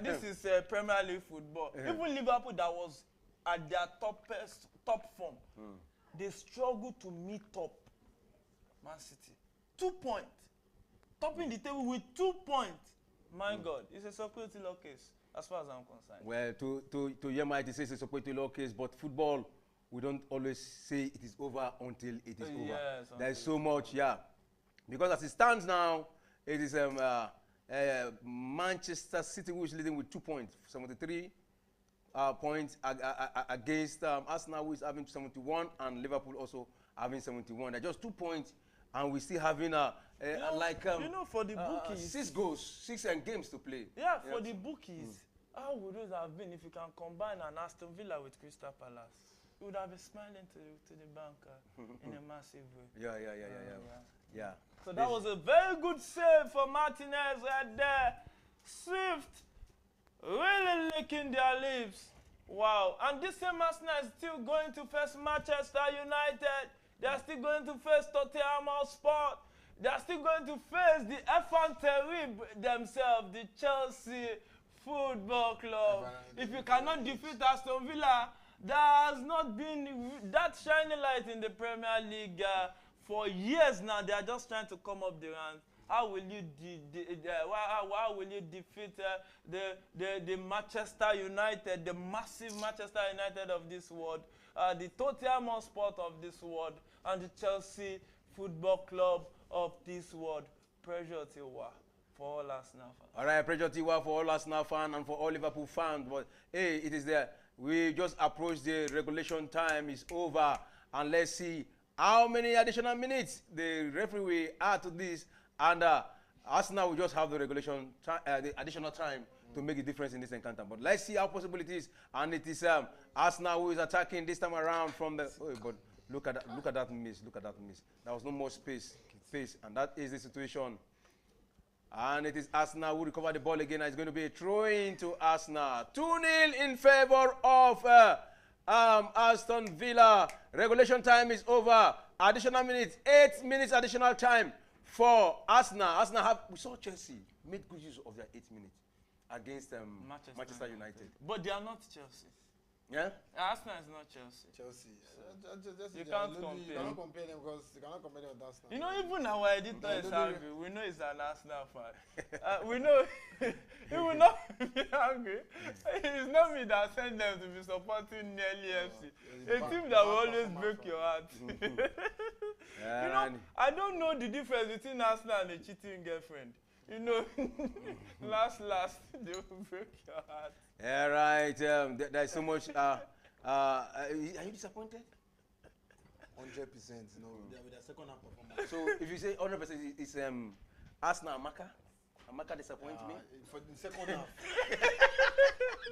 This is Premier League football. Even Liverpool, that was at their top form, they struggled to meet up Man City. 2 points. Topping the table with 2 points. My God, it's a security law case as far as I'm concerned. Well, to Yema, it says it's a security law case, but football, we don't always say it is over until it is over. Yes, there is so much, yeah. Because as it stands now, it is Manchester City who is leading with 2 points, 73 points against Arsenal, who is having 71, and Liverpool also having 71. They're just 2 points. And we still having for the bookies, 6 goals, 6 games to play. Yeah, for the bookies, how would those have been if you can combine an Aston Villa with Crystal Palace? You would have been smiling to the banker in a massive way. Yeah. So that was a very good save for Martinez right there. Swift, really licking their lips. Wow. And this same Arsenal is still going to face Manchester United. They are still going to face Tottenham Hotspur. They are still going to face the Enfant Terrible themselves, the Chelsea Football Club. If If you cannot defeat Aston Villa, there has not been that shining light in the Premier League for years now. They are just trying to come up the ranks. How will you how will you defeat the Manchester United, the massive Manchester United of this world, the Tottenham Hotspur of this world, and the Chelsea Football Club of this world? Pressure Tiwa for all Arsenal fans. All right, pressure Tiwa for all Arsenal fans and for all Liverpool fans. But hey, it is there. We just approached the regulation time. It's over, and let's see how many additional minutes the referee will add to this. And Arsenal will just have the the additional time to make a difference in this encounter. But let's see how possible it is. And it is Arsenal who is attacking this time around from the. Oh, but look at that miss. Look at that miss. There was no more space, and that is the situation. And it is Arsenal who recover the ball again. And it's going to be a throw-in to Arsenal. 2-0 in favor of Aston Villa. Regulation time is over. Additional minutes, 8 minutes additional time for Arsenal. We saw Chelsea made good use of their 8 minutes against Manchester United. But they are not Chelsea. Yeah? Arsenal is not Chelsea. You can't compare. You cannot compare them because you cannot compare them with Arsenal. You know, even our editor is angry. We know he's an Arsenal fan. We know he will not be angry. It's not me that sent them to be supporting nearly FC. A team that will always break your heart. You know, I don't know the difference between Arsenal and a cheating girlfriend. You know, last, they will break your heart. Yeah, right. There's so much. Are you disappointed? 100%. No, with the second half performance. So if you say 100%, it's Arsenal Amaka disappoint me? For the second half.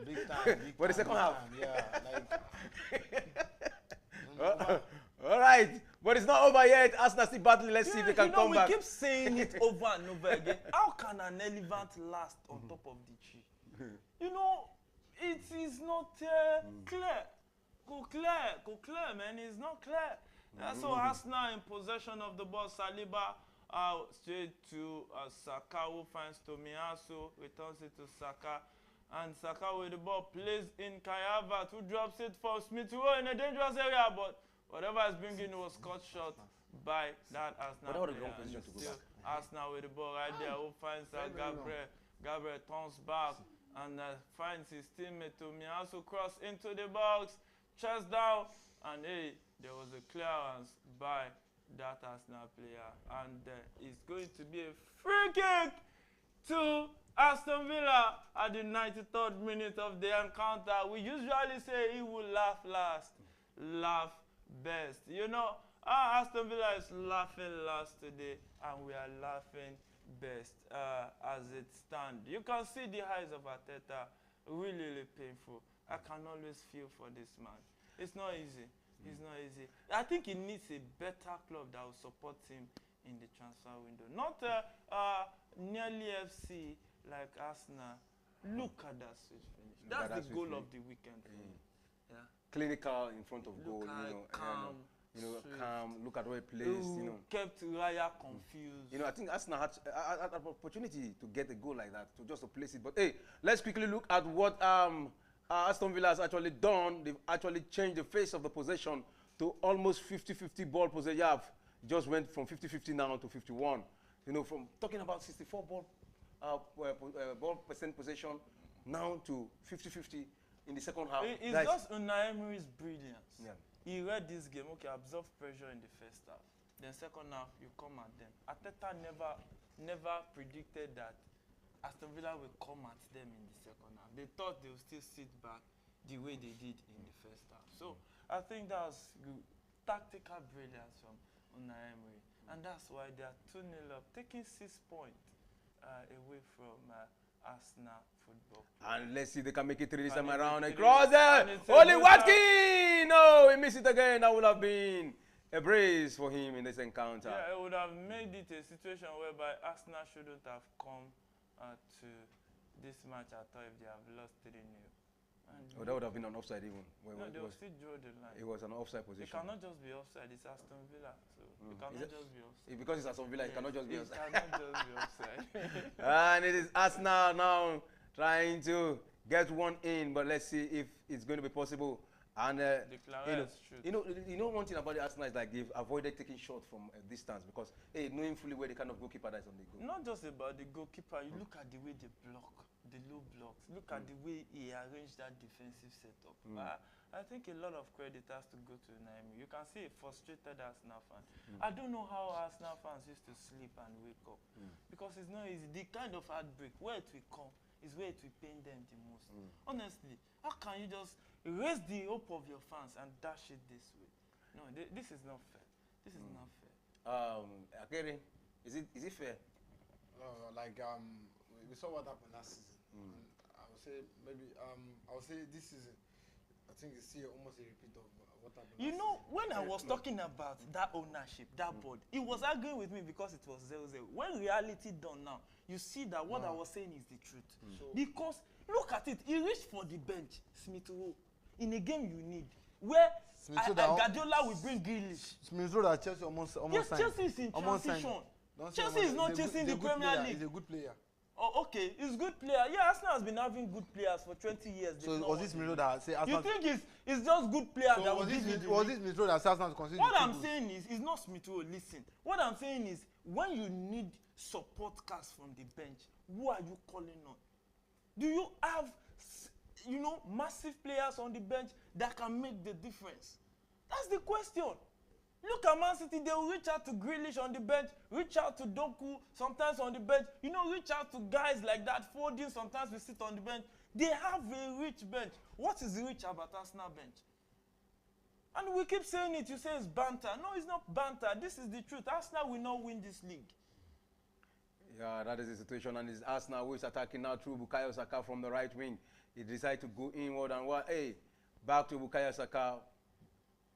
Big time. For the second half? Yeah, like. All right, but it's not over yet. Arsenal still battling. Let's see if they can come back. We keep saying it over and over again. How can an elephant last on top of the tree? You know, it is not clear. Go clear, man. It's not clear. So Arsenal in possession of the ball. Saliba straight to Saka, who finds Tomiyasu, returns it to Saka. And Saka with the ball plays in Kai Havertz, who drops it for Smith Rowe in a dangerous area, but whatever is bringing was cut short by that Arsenal player. Arsenal with the ball right there, who finds Gabriel. Gabriel turns back and finds his teammate Tomiyasu, cross into the box, chest down, and hey, there was a clearance by that Arsenal player. And it's going to be a free kick to Aston Villa at the 93rd minute of the encounter. We usually say he will laugh last, laugh best. You know, Aston Villa is laughing last today, and we are laughing best as it stands. You can see the eyes of Arteta, really painful. I can always feel for this man. It's not easy. It's not easy. I think he needs a better club that will support him in the transfer window. Not nearly FC like Arsenal. Look at that switch finish. That's the goal of the weekend for me. Yeah. Clinical in front of goal, calm. Calm. Look at where he plays. Kept Raya confused. I think Arsenal had an opportunity to get a goal like that, to place it. But hey, let's quickly look at what Aston Villa has actually done. They've actually changed the face of the possession to almost 50-50 ball possession. Yeah, just went from 50-50 now to 51. From talking about 64 ball percent possession now to 50-50 in the second half. It's just Unai Emery's brilliance. Yeah. He read this game, absorb pressure in the first half. Then second half, you come at them. Arteta never predicted that Aston Villa will come at them in the second half. They thought they would still sit back the way they did in the first half. So I think that's tactical brilliance from Unai Emery. And that's why they are 2-0 up, taking 6 points away from Arsenal Football. And let's see if they can make it 3 this time around. And cross there! Oli Watkins! No, he missed it again. That would have been a brace for him in this encounter. Yeah, it would have made it a situation whereby Arsenal shouldn't have come to this match at all if they have lost 3-0. That would have been an offside even. They will still draw the line. It was an offside position. It cannot just be offside. It's Aston Villa. So it cannot just be offside. Because it's Aston Villa, it cannot just be offside. It cannot just be offside. And it is Arsenal now trying to get one in, but let's see if it's going to be possible. And you know one thing about the Arsenal is like they've avoided taking shots from a distance because knowing fully where the kind of goalkeeper that is on the goal. Not just about the goalkeeper, you look at the way they block, the low blocks. Look at the way he arranged that defensive setup. I think a lot of credit has to go to Naimi. You can see a frustrated Arsenal fan. I don't know how Arsenal fans used to sleep and wake up because it's not easy. The kind of heartbreak where it will come is where it will pain them the most. Honestly, how can you just raise the hope of your fans and dash it this way? No, this is not fair. This is not fair. Akere, is it fair? We saw what happened last season. I would say maybe I would say this season I think it's here almost a repeat of what happened. You know, when I was talking about that ownership, that board, he was arguing with me because it was 0-0. When reality done now, you see that what I was saying is the truth. So because look at it, he reached for the bench, Smith Rowe, in a game you need, where Guardiola will bring Grealish. Smith Rowe that Chelsea almost yes, Chelsea is in transition. Chelsea is not chasing the Premier League. He's a good player. Oh, okay, he's a good player. Yeah, Arsenal has been having good players for 20 years. So was this Smith Rowe that say Arsenal? You think it's just good players that will give you the was this Smith Rowe that say Arsenal conceded? What I'm saying is, it's not Smith Rowe. Listen, what I'm saying is, when you need support cast from the bench, who are you calling on? Do you have, massive players on the bench that can make the difference? That's the question. Look at Man City, they will reach out to Grealish on the bench, reach out to Doku sometimes on the bench, reach out to guys like that, Foden sometimes we sit on the bench. They have a rich bench. What is rich about Arsenal bench? And we keep saying it, you say it's banter. No, it's not banter. This is the truth. Arsenal will not win this league. Yeah, that is the situation, and it's Arsenal who is attacking now through Bukayo Saka from the right wing. He decided to go inward and back to Bukayo Saka.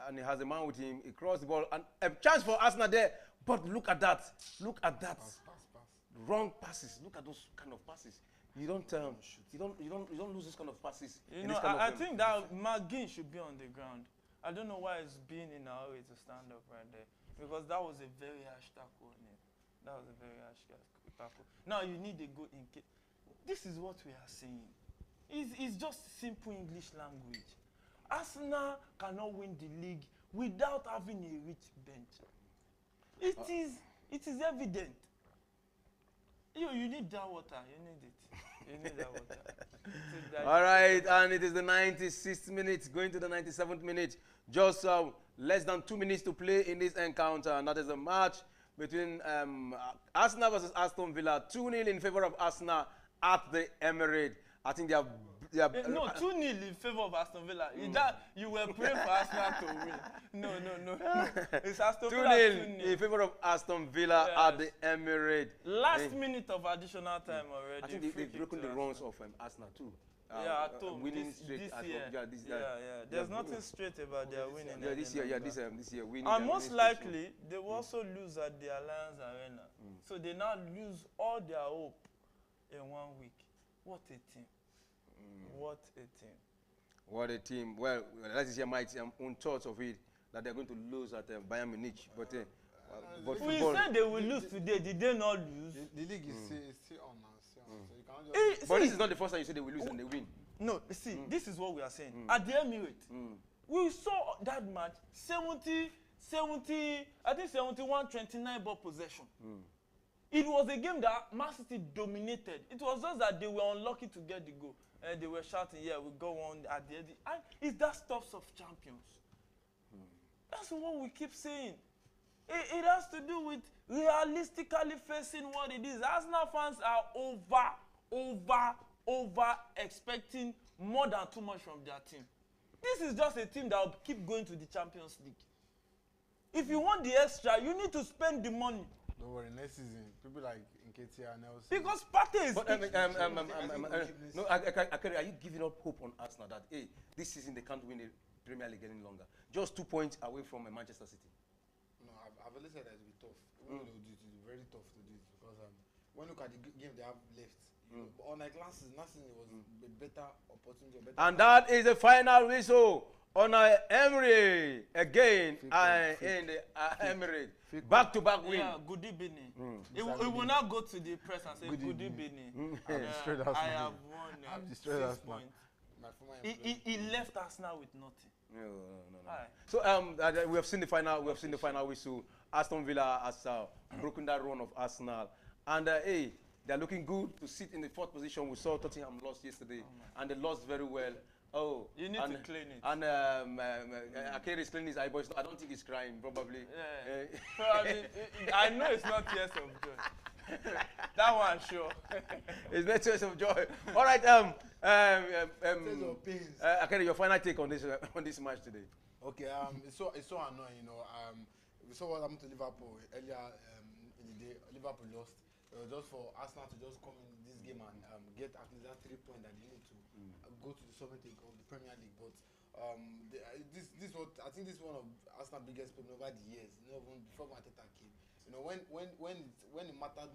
And he has a man with him. He crossed the ball and a chance for Arsenal there. But look at that. Look at that. Pass. Wrong passes. Look at those kind of passes. You don't lose this kind of passes. I think that McGinn should be on the ground. I don't know why he's being in a hurry to stand up right there, because that was a very harsh tackle on him. That was a very harsh tackle. Now you need a go in. This is what we are saying. It's just simple English language. Arsenal cannot win the league without having a rich bench. It is evident. You need that water. You need it. You need that water. All right, and it is the 96th minute, going to the 97th minute. Just less than 2 minutes to play in this encounter, and that is a match between Arsenal versus Aston Villa. 2-0 in favor of Arsenal at the Emirates. I think they have. No, 2-0 in favor of Aston Villa. You were praying for Arsenal to win. No. It's Aston Villa 2-0 in favor of Aston Villa at the Emirates. Last minute of additional time already. I think they've broken the runs of Arsenal too. At home. Winning straight at home. There's nothing straight about their winning. This year winning. And most likely, they will also lose at the Allianz Arena. So they now lose all their hope in 1 week. What a team. What a team. What a team. Well, let's hear my own thoughts of it, that they're going to lose at Bayern Munich. But we said they will lose today. Did they not lose? The league is still on now. So you can't just but this is not the first time you say they will lose and they win. No, see, this is what we are saying. At the Emirates, we saw that match, 71-29 ball possession. It was a game that Man City dominated. It was just that they were unlucky to get the goal. They were shouting, we go on at the end. And it's that stuff of champions. That's what we keep saying. It has to do with realistically facing what it is. Arsenal fans are over expecting more than too much from their team. This is just a team that will keep going to the Champions League. If you want the extra, you need to spend the money. Don't worry, next season, people like Nketiah and Nelson. Because Partey is... No, are you giving up hope on Arsenal that, this season they can't win the Premier League any longer? Just 2 points away from Manchester City. No, I've always said that it will be tough. Even though it will be very tough to do it. Because when you look at the game they have left, Unlike last season it was a better opportunity. And that is the final whistle on Emery again in the Emirates. Back-to-back win. Yeah, good evening. He will not go to the press and say good evening. I have won 6 points. He left Arsenal with nothing. No. So we have seen the final. We have seen the final whistle. Aston Villa has broken that run of Arsenal, and hey, they're looking good to sit in the 4th position. We saw Tottenham lost yesterday, and they lost very well. Oh, you need to clean it. And Akere is cleaning his eye, but I don't think he's crying. Probably. Yeah. Probably. I know it's not tears of joy. That one, sure. It's not tears of joy. All right. Akere, your final take on this match today. Okay. It's so annoying. We saw what happened to Liverpool earlier in the day. Liverpool lost. Just for Arsenal to just come in this game and get at least that 3 points that they need to go to the 7th league of the Premier League. But I think this is one of Arsenal's biggest problem over the years. Even before Mateta came, when it matters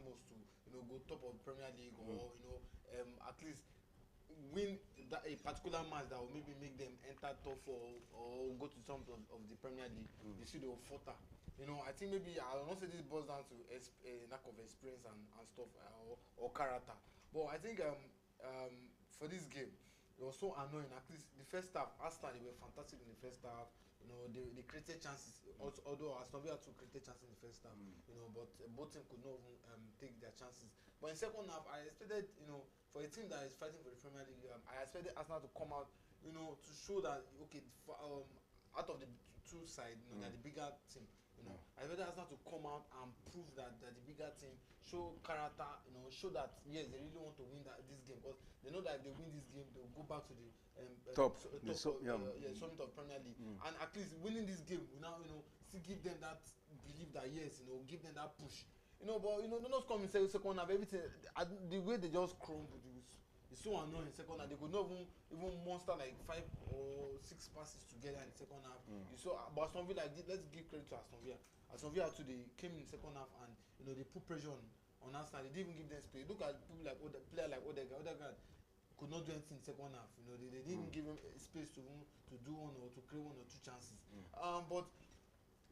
most to go top of the Premier League or at least win a particular match that will maybe make them enter top 4 or go to some of the Premier League. You see they will falter. I think maybe I don't say this boils down to lack of experience and stuff or character. But I think for this game, it was so annoying. At least the first half, Arsenal, they were fantastic in the first half. They created chances. Although Aston Villa too created chances in the first half. But both teams could not take their chances. But in second half, I expected, for a team that is fighting for the Premier League, I expected Arsenal to come out, to show that okay, out of the two sides, they're the bigger team. I expected Arsenal to come out and prove that the bigger team, show character, show that yes, they really want to win this game because they know that if they win this game, they'll go back to the summit of Premier League. And at least winning this game will now, still give them that belief that yes, give them that push. But don't just come and say second half everything. The way they just crumbled, it's so annoying. Second half, they could not even monster like 5 or 6 passes together in the second half. You saw, but Aston Villa, let's give credit to Aston Villa. Aston Villa too, they came in the second half and they put pressure on Arsenal. They didn't even give them space. Look at people like player like Odegaard. Odegaard could not do anything in the second half. They didn't give him space to do one or to create 1 or 2 chances. But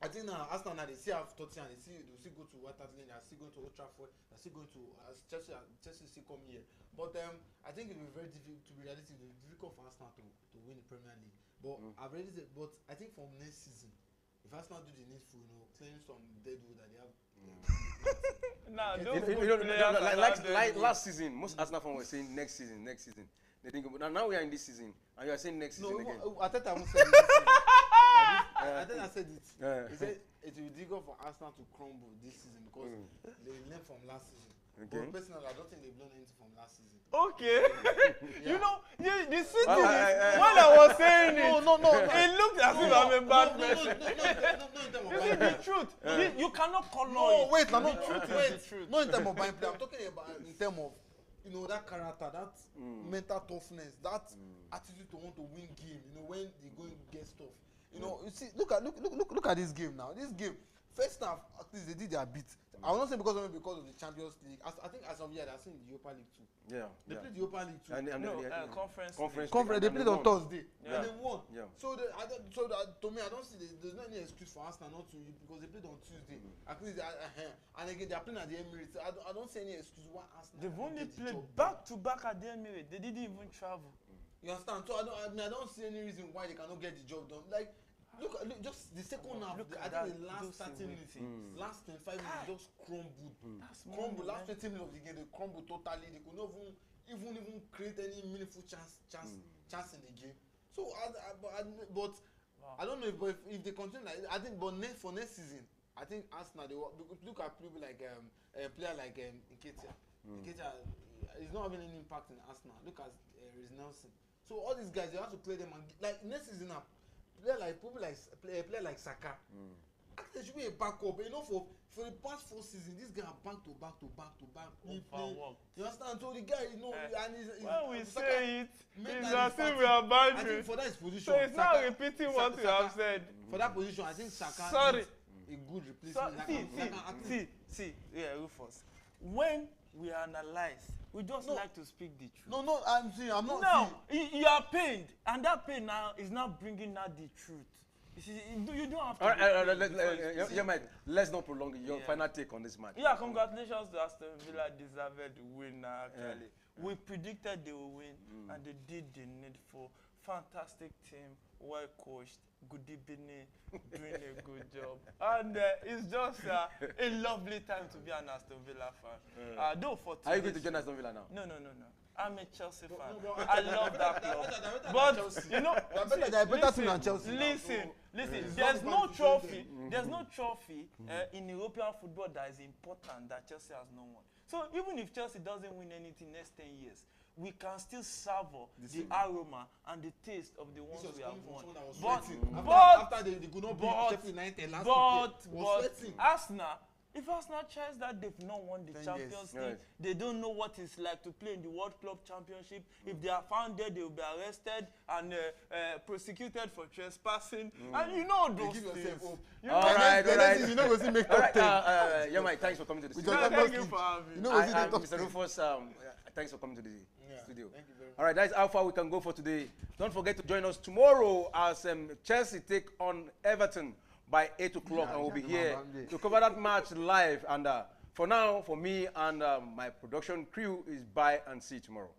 I think now Arsenal now they still have Tottenham. They still go to White Hart Lane. They are still going to Old Trafford. They are still going to Chelsea still come here. But I think it will be very difficult to be realistic. It will be difficult for Arsenal to win the Premier League. But I've already said. But I think from next season, if Arsenal do the needful, clearing some deadwood that they have. Like last season, most Arsenal fans were saying next season. They think now we are in this season, and you are saying next season again. I thought I won't say this season. I think I said it. He said it will be difficult for Arsenal to crumble this season because they learned from last season. Okay. But personally, I don't think they've learned anything from last season. Okay. The city when I was saying it, it looked as if I'm a bad person. This is the truth. You cannot color it. Wait. Not in terms of buying play. I'm talking about in terms of that character, that mental toughness, that attitude to want to win game. When they go and get stuff. You see, look at this game now. This game, first half, at least they did their bit. I will not say because of the Champions League. I think as of yet, they're seeing the Europa League too. Yeah. They played the Europa League too. Conference. They played on Thursday and they won. Yeah. So to me, I don't see there's no any excuse for Arsenal not to because they played on Tuesday. At least and again they are playing at the Emirates. I don't see any excuse why Arsenal. They've only played back to back at the Emirates. They didn't even travel. You understand? So I don't see any reason why they cannot get the job done. Like. Look, just the second half. I think the last 30 minutes, last 25 minutes just crumbled. Crumbled. Last 20 minutes of the game, they crumbled totally. They could not even create any meaningful chance in the game. So, but I don't know if they continue like I think, but for next season, I think Arsenal they look at people like a player like Nketiah. Nketiah is not having any impact in Arsenal. Look at Reece Nelson. So all these guys, they have to play them and like next season now. Player like Saka. There should be a backup. For the past 4 seasons, this guy back to back. You understand? So the guy, and he's when we say it, it's as if we are bantering. I think for that position, so it's not repeating what you have said. For that position, I think Saka is a good replacement. See, Rufus. When we analyze. We just like to speak the truth. No, I'm saying I'm not. Now, you are pained, and that pain now is not bringing out the truth. You see, you don't have to. All right, let's not prolong it. Your final take on this match. Yeah, congratulations to Aston Villa, deserved winner. Actually, we predicted they will win, and they did the needful. Fantastic team, well coached, good evening, doing a good job, and it's just a lovely time to be an Aston Villa fan. Though for are you going to join Aston Villa now? No. I'm a Chelsea fan. I love that club. But you know, listen. There's no trophy. There's no trophy in European football that is important that Chelsea has no one. So even if Chelsea doesn't win anything next 10 years, we can still savor the aroma and the taste of the ones we have won. After they could not beat Sheffield United last week, Arsenal. If Arsenal tries that they've not won the Champions League, they don't know what it's like to play in the World Club Championship. If they are found there, they will be arrested and prosecuted for trespassing. And you know those things. All right. You know, we'll make top 10. Yeah, Mike, thanks for coming to the studio. Thank you for having me. You know, Mr. Rufus, thanks for coming to the studio. Thank you very much. All right, that's how far we can go for today. Don't forget to join us tomorrow as Chelsea take on Everton by 8 o'clock, and we'll be here to cover that match live. And for now, for me and my production crew is bye and see you tomorrow.